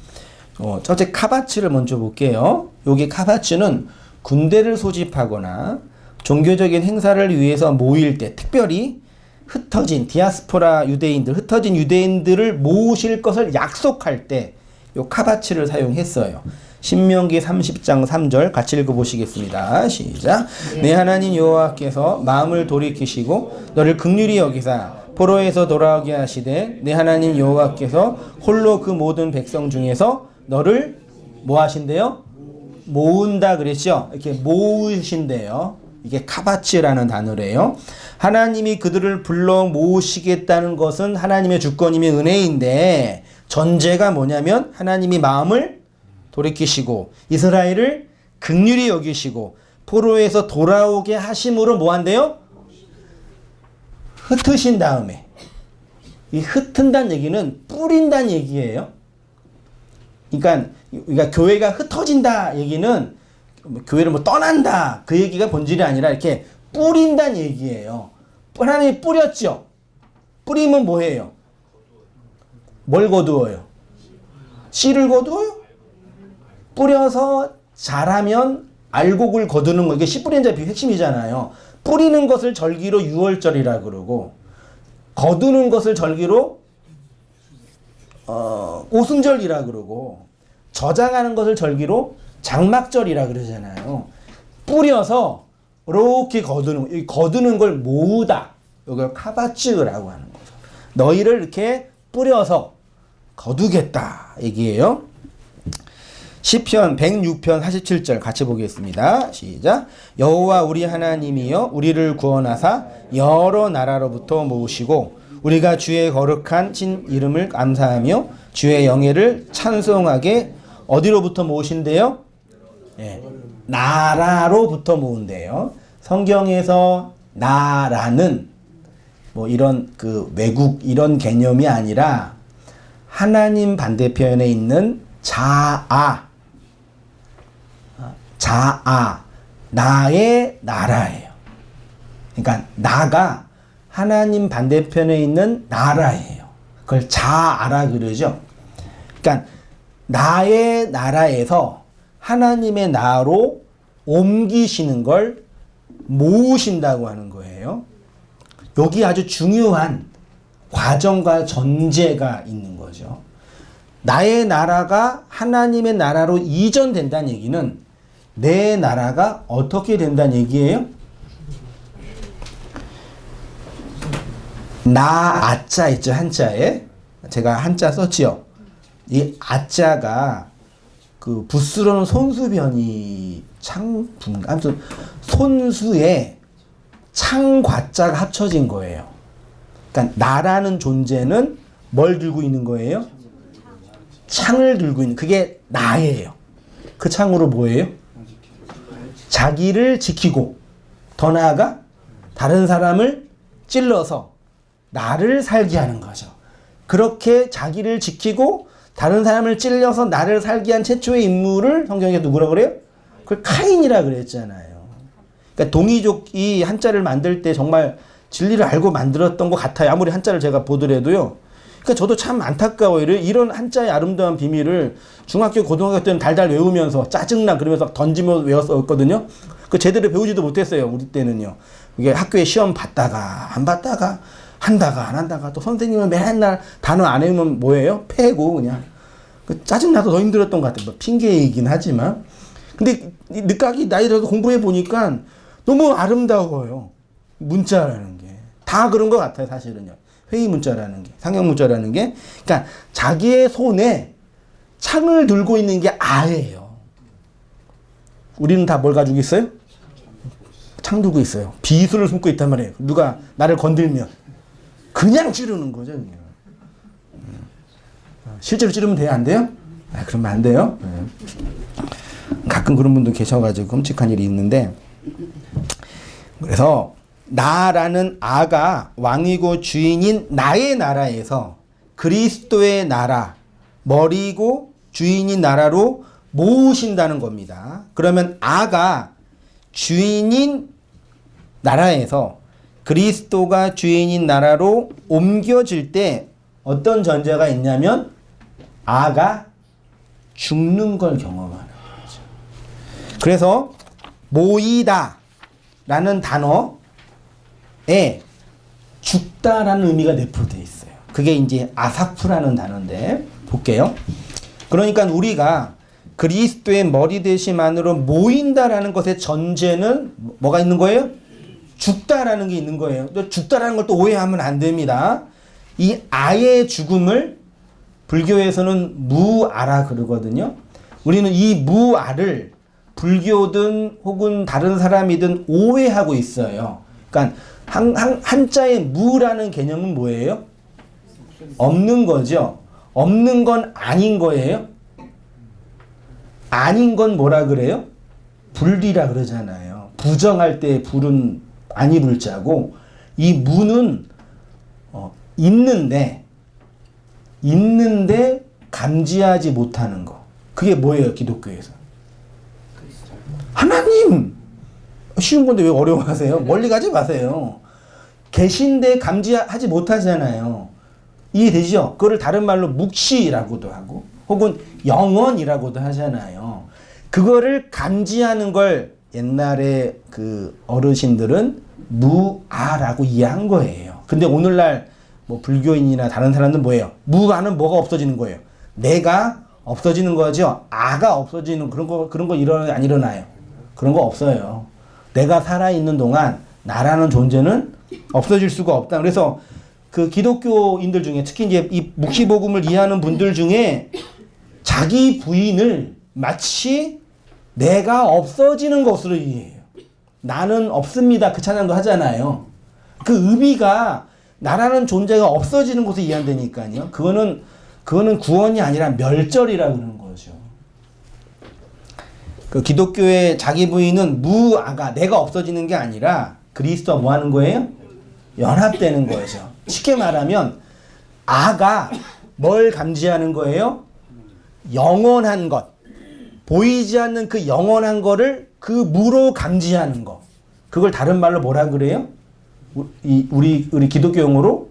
첫째 카바츠를 먼저 볼게요. 여기 카바츠는 군대를 소집하거나 종교적인 행사를 위해서 모일 때 특별히 흩어진 디아스포라 유대인들, 흩어진 유대인들을 모으실 것을 약속할 때 요 카바츠를 사용했어요. 신명기 30장 3절 같이 읽어보시겠습니다. 시작. 내 하나님 여호와께서 마음을 돌이키시고 너를 긍휼히 여기사 포로에서 돌아오게 하시되 내 하나님 여호와께서 홀로 그 모든 백성 중에서 너를 뭐 하신대요? 모은다 그랬죠? 이렇게 모으신대요. 이게 카바츠라는 단어래요. 하나님이 그들을 불러 모으시겠다는 것은 하나님의 주권임의 은혜인데 전제가 뭐냐면 하나님이 마음을 돌이키시고 이스라엘을 긍휼히 여기시고 포로에서 돌아오게 하심으로 뭐 한대요? 흩으신 다음에. 이 흩은다는 얘기는 뿌린다는 얘기예요. 그러니까 교회가 흩어진다 얘기는 교회를 뭐 떠난다 그 얘기가 본질이 아니라 이렇게 뿌린다는 얘기예요. 하나님이 뿌렸죠. 뿌리면 뭐해요? 뭘 거두어요? 씨를 거두어요? 뿌려서 자라면 알곡을 거두는 거. 이게 씨 뿌리는 자의 핵심이잖아요. 뿌리는 것을 절기로 유월절이라 그러고 거두는 것을 절기로 오순절이라 그러고 저장하는 것을 절기로 장막절이라 그러잖아요. 뿌려서 이렇게 거두는 걸 모으다. 이걸 카바츠라고 하는 거죠. 너희를 이렇게 뿌려서 거두겠다 얘기예요. 시편 106편 47절 같이 보겠습니다. 시작. 여호와 우리 하나님이여 우리를 구원하사 여러 나라로부터 모으시고 우리가 주의 거룩한 신 이름을 감사하며 주의 영예를 찬송하게 어디로부터 모으신대요? 예, 나라로부터 모은대요. 성경에서 나라는 뭐 이런 그 외국 이런 개념이 아니라 하나님 반대편에 있는 자아, 나의 나라예요. 그러니까 나가 하나님 반대편에 있는 나라예요. 그걸 자아라 그러죠. 그러니까 나의 나라에서 하나님의 나라로 옮기시는 걸 모으신다고 하는 거예요. 여기 아주 중요한 과정과 전제가 있는 거죠. 나의 나라가 하나님의 나라로 이전된다는 얘기는 내 나라가 어떻게 된다는 얘기예요? 나 아자 있죠, 한자에. 제가 한자 썼지요. 이 아자가 그 붓으로는 손수변이 아무튼 손수에 창과자가 합쳐진 거예요. 그러니까 나라는 존재는 뭘 들고 있는 거예요? 창을 들고 있는, 그게 나예요. 그 창으로 뭐예요? 자기를 지키고 더 나아가 다른 사람을 찔러서 나를 살게 하는 거죠. 그렇게 자기를 지키고 다른 사람을 찔려서 나를 살게 한 최초의 인물을 성경에 누구라고 그래요? 그걸 카인이라 그랬잖아요. 그러니까 동이족이 한자를 만들 때 정말 진리를 알고 만들었던 것 같아요. 아무리 한자를 제가 보더라도요. 그러니까 저도 참 안타까워요. 이런 한자의 아름다운 비밀을 중학교, 고등학교 때는 달달 외우면서 짜증나 그러면서 던지면서 외웠었거든요. 그 제대로 배우지도 못했어요. 우리 때는요. 이게 학교에 시험 봤다가 안 봤다가 한다가 안 한다가 또 선생님은 맨날 단어 안 외우면 뭐예요? 패고 그냥. 그 짜증나서 더 힘들었던 것 같아요. 뭐 핑계이긴 하지만. 근데 늦가기 나이 들어서 공부해 보니까 너무 아름다워요. 문자라는 게. 다 그런 것 같아요. 사실은요. 회의 문자라는 게. 상형 문자라는 게. 그러니까 자기의 손에 창을 들고 있는 게 아예요. 우리는 다 뭘 가지고 있어요? 창 들고 있어요. 비수를 숨고 있단 말이에요. 누가 나를 건들면 그냥 찌르는 거죠. 그냥. 실제로 찌르면 돼요? 안 돼요? 아, 그러면 안 돼요. 가끔 그런 분도 계셔가지고 끔찍한 일이 있는데, 그래서 나라는 아가 왕이고 주인인 나의 나라에서 그리스도의 나라, 머리고 주인인 나라로 모으신다는 겁니다. 그러면 아가 주인인 나라에서 그리스도가 주인인 나라로 옮겨질 때 어떤 전제가 있냐면 아가 죽는 걸 경험하는 거죠. 그래서 모이다 라는 단어에 죽다라는 의미가 내포되어 있어요. 그게 이제 아사프라는 단어인데 볼게요. 그러니까 우리가 그리스도의 머리 되심안으로 모인다라는 것의 전제는 뭐가 있는 거예요? 죽다라는 게 있는 거예요. 또 죽다라는 걸 또 오해하면 안 됩니다. 이 아의 죽음을 불교에서는 무아라 그러거든요. 우리는 이 무아를 불교든 혹은 다른 사람이든 오해하고 있어요. 그러니까 한자의 무라는 개념은 뭐예요? 없는 거죠. 없는 건 아닌 거예요. 아닌 건 뭐라 그래요? 불리라 그러잖아요. 부정할 때 불은 아니 불자고, 이 무는 있는데 감지하지 못하는 거. 그게 뭐예요, 기독교에서? 하나님! 쉬운 건데 왜 어려워하세요? 멀리 가지 마세요. 계신데 감지하지 못하잖아요. 이해되죠? 그거를 다른 말로 묵시라고도 하고 혹은 영원이라고도 하잖아요. 그거를 감지하는 걸 옛날에 그 어르신들은 무아라고 이해한 거예요. 근데 오늘날 뭐 불교인이나 다른 사람들은 뭐예요? 무아는 뭐가 없어지는 거예요? 내가 없어지는 거죠. 아가 없어지는 그런 거 일어나요? 안 일어나요? 그런 거 없어요. 내가 살아있는 동안 나라는 존재는 없어질 수가 없다. 그래서 그 기독교인들 중에 특히 이제 이 묵시복음을 이해하는 분들 중에 자기 부인을 마치 내가 없어지는 것으로 이해해요. 나는 없습니다. 그 찬양도 하잖아요. 그 의미가 나라는 존재가 없어지는 것을 이해한다니까요. 그거는 구원이 아니라 멸절이라 그러는 거죠. 그 기독교의 자기 부인은 무아가 내가 없어지는 게 아니라 그리스도와 뭐 하는 거예요? 연합되는 거죠. 쉽게 말하면 아가 뭘 감지하는 거예요? 영원한 것. 보이지 않는 그 영원한 거를 그 무로 감지하는 거. 그걸 다른 말로 뭐라 그래요? 우리 기독교 용어로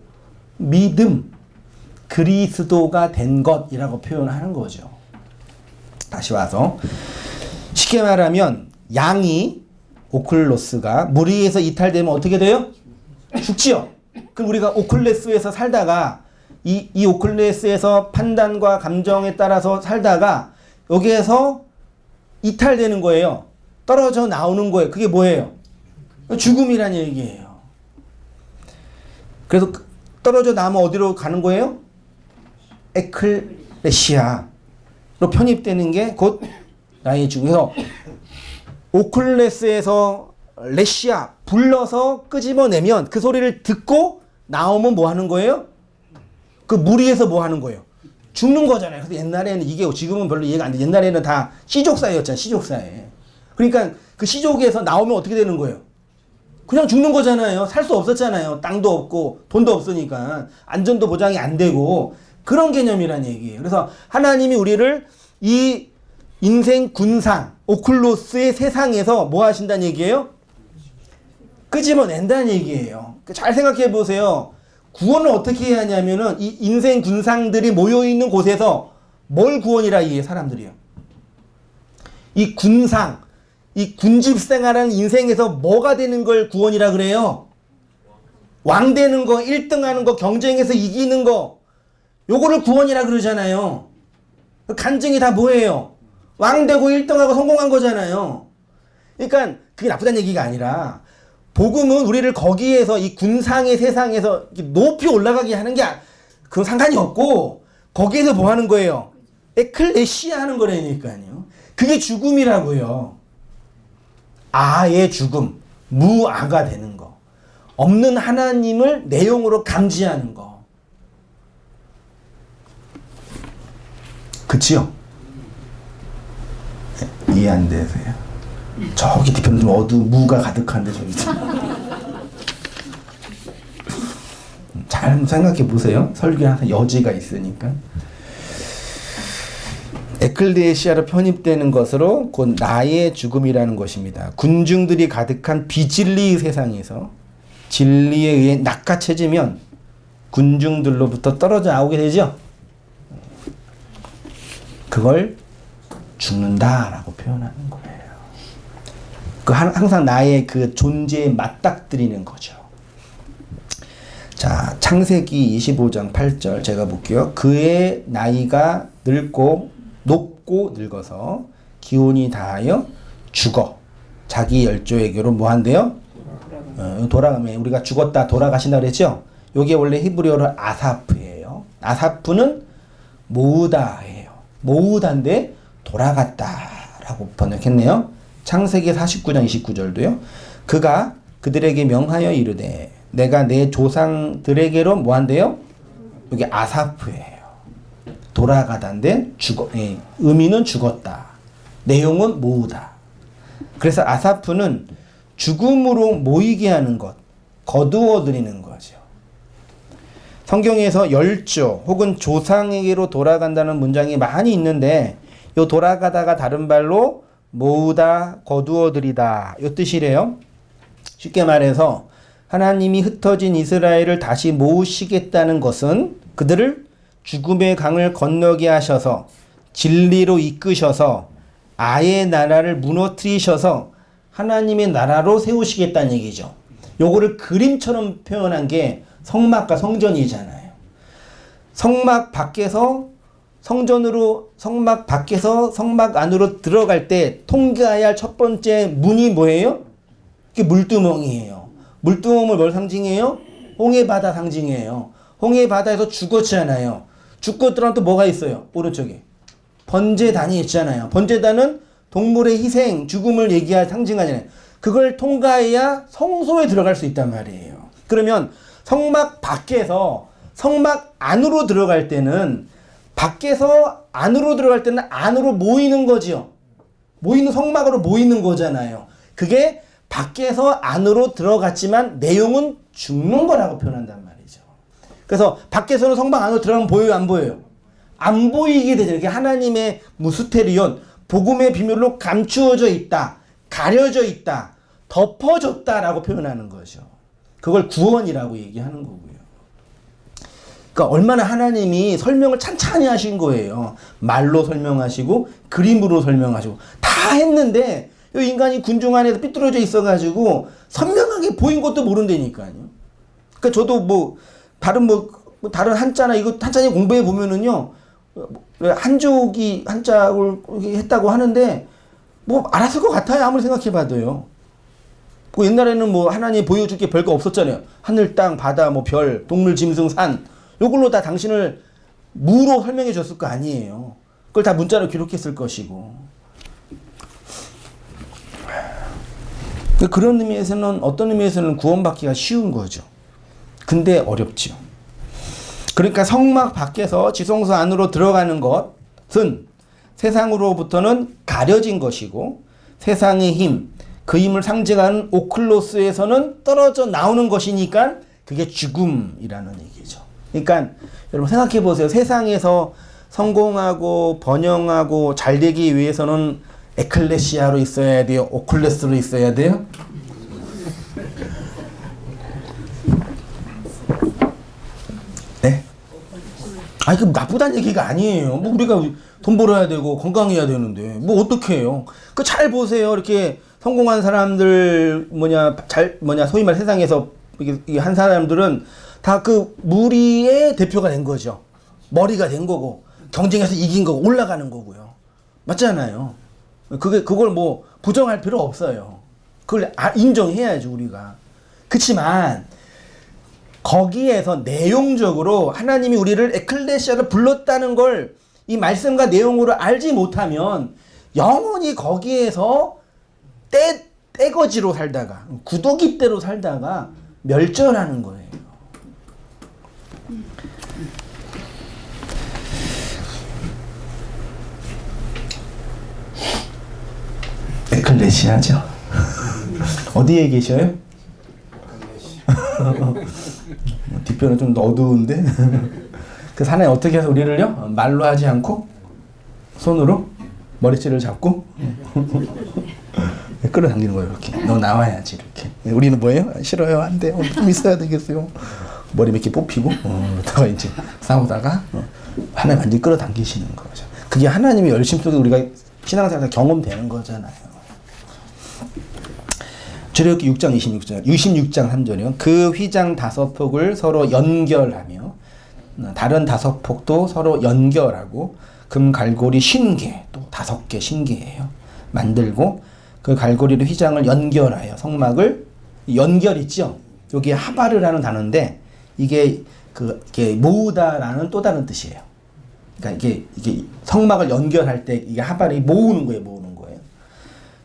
믿음, 그리스도가 된 것이라고 표현하는 거죠. 다시 와서 쉽게 말하면 양이 오클로스가 물 위에서 이탈되면 어떻게 돼요? 죽지요. 그럼 우리가 오클레스에서 살다가 이 오클레스에서 판단과 감정에 따라서 살다가 여기에서 이탈되는 거예요. 떨어져 나오는 거예요. 그게 뭐예요? 죽음이란 얘기예요. 그래서 떨어져 나오면 어디로 가는 거예요? 에클레시아로 편입되는 게 곧 나의 죽음. 그래서 오클레스에서 레시아 불러서 끄집어내면 그 소리를 듣고 나오면 뭐 하는 거예요? 그 물 위에서 뭐 하는 거예요? 죽는 거잖아요. 그래서 옛날에는 이게 지금은 별로 이해가 안 돼. 옛날에는 다 시족사였잖아요. 시족사에. 그러니까 그 시족에서 나오면 어떻게 되는 거예요? 그냥 죽는 거잖아요. 살 수 없었잖아요. 땅도 없고 돈도 없으니까 안전도 보장이 안 되고 그런 개념이란 얘기예요. 그래서 하나님이 우리를 이 인생 군상 오클로스의 세상에서 뭐 하신다는 얘기예요? 끄집어낸다는 얘기예요. 잘 생각해 보세요. 구원을 어떻게 해야 하냐면은 이 인생 군상들이 모여있는 곳에서 뭘 구원이라 이해해 사람들이요. 이 군상, 이 군집 생활하는 인생에서 뭐가 되는 걸 구원이라 그래요? 왕 되는 거, 1등 하는 거, 경쟁에서 이기는 거, 요거를 구원이라 그러잖아요. 간증이 다 뭐예요? 왕 되고 1등하고 성공한 거잖아요. 그러니까 그게 나쁘다는 얘기가 아니라 복음은 우리를 거기에서 이 군상의 세상에서 높이 올라가게 하는 게 그건 상관이 없고 거기에서 뭐 하는 거예요? 에클레시아 하는 거라니까요. 그게 죽음이라고요. 아의 죽음, 무아가 되는 거. 없는 하나님을 내용으로 감지하는 거. 그치요? 네, 이해 안 되세요? 저기 뒤편 좀 무가 가득한데 저기 잘 생각해 보세요. 설교에 항상 여지가 있으니까. 에클레시아로 편입되는 것으로 곧 나의 죽음이라는 것입니다. 군중들이 가득한 비진리의 세상에서 진리에 의해 낚아채지면 군중들로부터 떨어져 나오게 되죠. 그걸 죽는다라고 표현하는 거예요. 항상 나의 그 존재에 맞닥뜨리는 거죠. 자, 창세기 25장 8절 제가 볼게요. 그의 나이가 늙고 젊고 늙어서 기운이 다하여 죽어 자기 열조에게로 뭐 한대요? 돌아가면 우리가 죽었다 돌아가신다 그랬죠? 요게 원래 히브리어로 아사프예요. 아사프는 모으다예요. 모으다인데 돌아갔다라고 번역했네요. 창세기 49장 29절도요. 그가 그들에게 명하여 이르되 내가 내 조상들에게로 뭐 한대요? 여기 아사프예요. 돌아가다인데 죽어. 의미는 죽었다. 내용은 모으다. 그래서 아사프는 죽음으로 모이게 하는 것, 거두어 드리는 거죠. 성경에서 열조 혹은 조상에게로 돌아간다는 문장이 많이 있는데 요 돌아가다가 다른 말로 모으다, 거두어 드리다 요 뜻이래요. 쉽게 말해서 하나님이 흩어진 이스라엘을 다시 모으시겠다는 것은 그들을 죽음의 강을 건너게 하셔서 진리로 이끄셔서 아예 나라를 무너뜨리셔서 하나님의 나라로 세우시겠다는 얘기죠. 요거를 그림처럼 표현한 게 성막과 성전이잖아요. 성막 밖에서 성전으로 성막 밖에서 성막 안으로 들어갈 때 통과해야 할 첫 번째 문이 뭐예요? 그게 물두멍이에요. 물두멍을 뭘 상징해요? 홍해바다 상징해요. 홍해바다에서 죽었잖아요. 죽고 들어가면 또 뭐가 있어요? 오른쪽에. 번제단이 있잖아요. 번제단은 동물의 희생, 죽음을 얘기할 상징하잖아요. 그걸 통과해야 성소에 들어갈 수 있단 말이에요. 그러면 성막 밖에서 성막 안으로 들어갈 때는 밖에서 안으로 들어갈 때는 안으로 모이는 거지요. 모이는 성막으로 모이는 거잖아요. 그게 밖에서 안으로 들어갔지만 내용은 죽는 거라고 표현한단 말이죠. 그래서 밖에서는 성막 안으로 들어가면 보여요, 안 보여요? 안 보이게 되죠. 이게 하나님의 무스테리온, 복음의 비밀로 감추어져 있다, 가려져 있다, 덮어졌다라고 표현하는 거죠. 그걸 구원이라고 얘기하는 거고요. 그러니까 얼마나 하나님이 설명을 찬찬히 하신 거예요. 말로 설명하시고 그림으로 설명하시고 다 했는데 이 인간이 군중 안에서 삐뚤어져 있어가지고 선명하게 보인 것도 모른다니까요. 그러니까 저도 뭐 다른 한자나 이거 한자에 공부해 보면은요 한족이 한자를 했다고 하는데 뭐 알았을 것 같아요. 아무리 생각해봐도요. 뭐 옛날에는 뭐 하나님 보여줄 게 별거 없었잖아요. 하늘, 땅, 바다, 뭐 별, 동물, 짐승, 산. 요걸로 다 당신을 무로 설명해 줬을 거 아니에요. 그걸 다 문자로 기록했을 것이고. 그런 의미에서는 어떤 의미에서는 구원받기가 쉬운 거죠. 근데 어렵죠. 그러니까 성막 밖에서 지성소 안으로 들어가는 것은 세상으로부터는 가려진 것이고 세상의 힘, 그 힘을 상징하는 오클로스에서는 떨어져 나오는 것이니까 그게 죽음이라는 얘기죠. 그러니까 여러분 생각해 보세요. 세상에서 성공하고 번영하고 잘 되기 위해서는 에클레시아로 있어야 돼요? 오클레스로 있어야 돼요? 네? 아니 그 나쁘다는 얘기가 아니에요. 뭐 우리가 돈 벌어야 되고 건강해야 되는데 뭐 어떻게 해요? 그 잘 보세요. 이렇게 성공한 사람들 소위 말 세상에서 이게 한 사람들은 다 그 무리의 대표가 된 거죠. 머리가 된 거고 경쟁에서 이긴 거고 올라가는 거고요. 맞잖아요. 그걸 뭐 부정할 필요 없어요. 그걸 인정해야죠 우리가. 그치만 거기에서 내용적으로 하나님이 우리를 에클레시아로 불렀다는 걸 이 말씀과 내용으로 알지 못하면 영원히 거기에서 떼거지로 살다가 구더기대로 살다가 멸절하는 거예요. 에클레시아죠. 어디에 계셔요? 뒷편은 좀 어두운데. 그 산에 어떻게 해서 우리를요? 말로 하지 않고 손으로 머리채를 잡고 끌어당기는 거예요. 이렇게 너 나와야지 이렇게. 우리는 뭐예요? 싫어요, 안 돼요. 좀 있어야 되겠어요. 머리 몇 개 뽑히고 그러다가 이제 싸우다가 하나님 완전히 끌어당기시는 거죠. 그게 하나님의 열심 속에 우리가 신앙생활에서 경험되는 거잖아요. 출애굽기 6장 26장 3절이요. 그 휘장 5폭을 서로 연결하며 다른 5폭도 서로 연결하고 금 갈고리 50개, 또 5개 신기해요. 만들고 그 갈고리로 휘장을 연결하여 성막을 연결있죠. 여기 하바르라는 단어인데 이게 이게 모으다라는 또 다른 뜻이에요. 그러니까 이게 성막을 연결할 때 이게 하바르 모으는 거예요.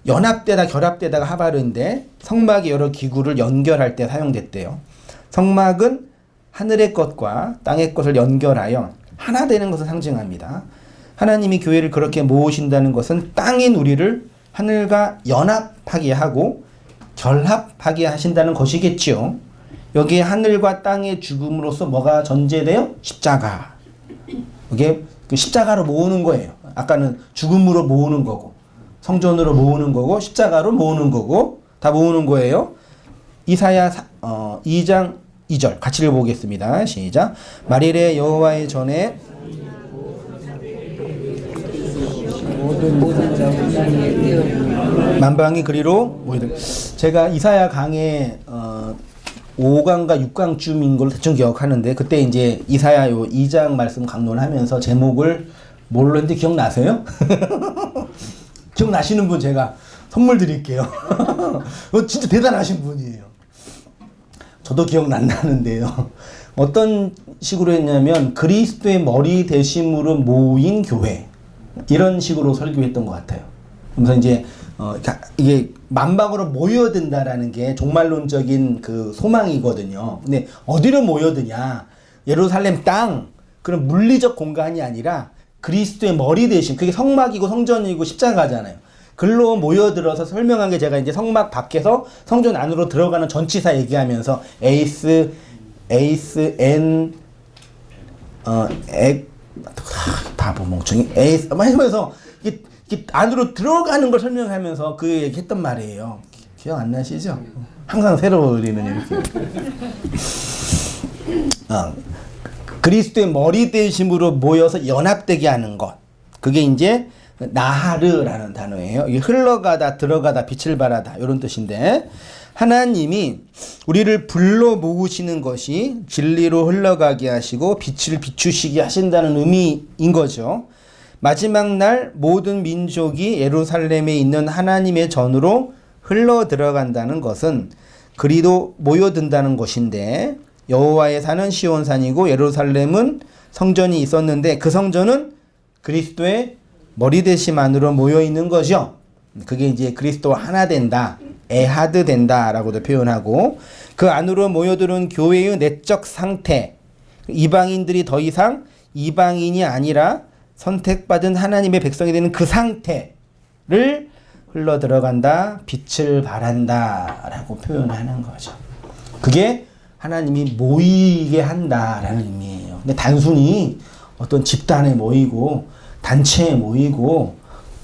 연합되다 결합되다가 하바르인데 성막의 여러 기구를 연결할 때 사용됐대요. 성막은 하늘의 것과 땅의 것을 연결하여 하나 되는 것을 상징합니다. 하나님이 교회를 그렇게 모으신다는 것은 땅인 우리를 하늘과 연합하게 하고 결합하게 하신다는 것이겠지요. 여기에 하늘과 땅의 죽음으로써 뭐가 전제돼요? 십자가. 이게 그 십자가로 모으는 거예요. 아까는 죽음으로 모으는 거고 성전으로 모으는 거고 십자가로 모으는 거고 다 모으는 거예요. 이사야 2장 2절 같이 읽어보겠습니다. 시작. 말일에 여호와의 전에 만방이 그리로 모이들. 제가 이사야 강의 5강과 6강쯤인 걸 대충 기억하는데 그때 이제 이사야 요 2장 말씀 강론을 하면서 제목을 뭘로 했는데 기억나세요? 기억나시는 분 제가 선물 드릴게요. 진짜 대단하신 분이에요. 저도 기억난다는데요. 어떤 식으로 했냐면 그리스도의 머리 되심으로 모인 교회 이런 식으로 설교했던 것 같아요. 그래서 이제 이게 만방으로 모여든다라는 게 종말론적인 그 소망이거든요. 근데 어디로 모여드냐? 예루살렘 땅 그런 물리적 공간이 아니라 그리스도의 머리 대신 그게 성막이고 성전이고 십자가잖아요. 글로 모여들어서 설명한 게 제가 이제 성막 밖에서 성전 안으로 들어가는 전치사 얘기하면서 에이스 엔 바보 멍청이 에이스 하면서 이게 안으로 들어가는 걸 설명하면서 그 얘기했던 말이에요. 기억 안 나시죠? 항상 새로 우리는 이렇게 그리스도의 머리 되심으로 모여서 연합되게 하는 것. 그게 이제 나하르라는 단어예요. 이게 흘러가다, 들어가다, 빛을 발하다 이런 뜻인데 하나님이 우리를 불러 모으시는 것이 진리로 흘러가게 하시고 빛을 비추시게 하신다는 의미인 거죠. 마지막 날 모든 민족이 예루살렘에 있는 하나님의 전으로 흘러 들어간다는 것은 그리도 모여든다는 것인데 여호와의 산은 시온산이고 예루살렘은 성전이 있었는데 그 성전은 그리스도의 머리 되심 안으로 모여 있는 거죠. 그게 이제 그리스도와 하나 된다, 에하드 된다라고도 표현하고 그 안으로 모여드는 교회의 내적 상태, 이방인들이 더 이상 이방인이 아니라 선택받은 하나님의 백성이 되는 그 상태를 흘러 들어간다, 빛을 발한다라고 표현하는 거죠. 그게 하나님이 모이게 한다라는 의미예요. 근데 단순히 어떤 집단에 모이고 단체에 모이고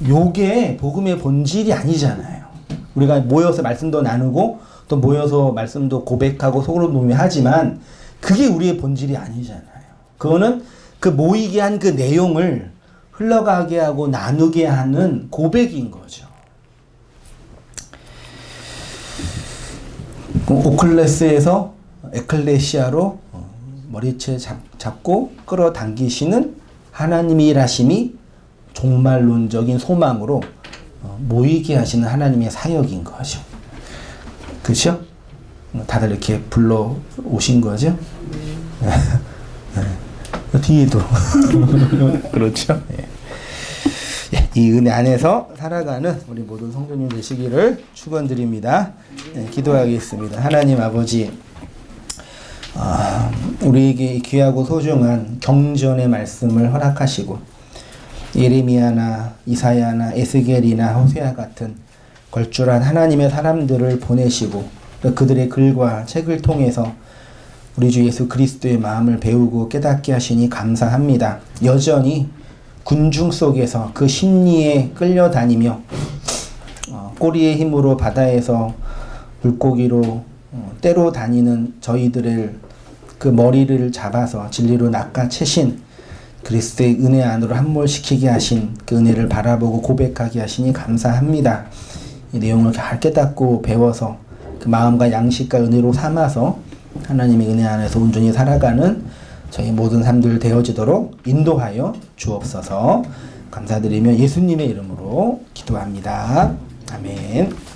요게 복음의 본질이 아니잖아요. 우리가 모여서 말씀도 나누고 또 모여서 말씀도 고백하고 속으로 논의하지만 그게 우리의 본질이 아니잖아요. 그거는 그 모이게 한 그 내용을 흘러가게 하고 나누게 하는 고백인 거죠. 오클레스에서 에클레시아로 머리채 잡고 끌어당기시는 하나님의 일하심이 종말론적인 소망으로 모이게 하시는 하나님의 사역인 거죠. 그렇죠? 다들 이렇게 불러 오신 거죠? 뒤에도 그렇죠? 이 은혜 안에서 살아가는 우리 모든 성도님 되시기를 축원드립니다. 기도하겠습니다. 하나님 아버지, 우리에게 귀하고 소중한 경전의 말씀을 허락하시고 예레미야나 이사야나 에스겔이나 호세아 같은 걸출한 하나님의 사람들을 보내시고 그들의 글과 책을 통해서 우리 주 예수 그리스도의 마음을 배우고 깨닫게 하시니 감사합니다. 여전히 군중 속에서 그 심리에 끌려다니며 꼬리의 힘으로 바다에서 물고기로 때로 다니는 저희들을 그 머리를 잡아서 진리로 낚아채신 그리스도의 은혜 안으로 함몰시키게 하신 그 은혜를 바라보고 고백하게 하시니 감사합니다. 이 내용을 잘 깨닫고 배워서 그 마음과 양식과 은혜로 삼아서 하나님의 은혜 안에서 온전히 살아가는 저희 모든 삶들 되어지도록 인도하여 주옵소서. 감사드리며 예수님의 이름으로 기도합니다. 아멘.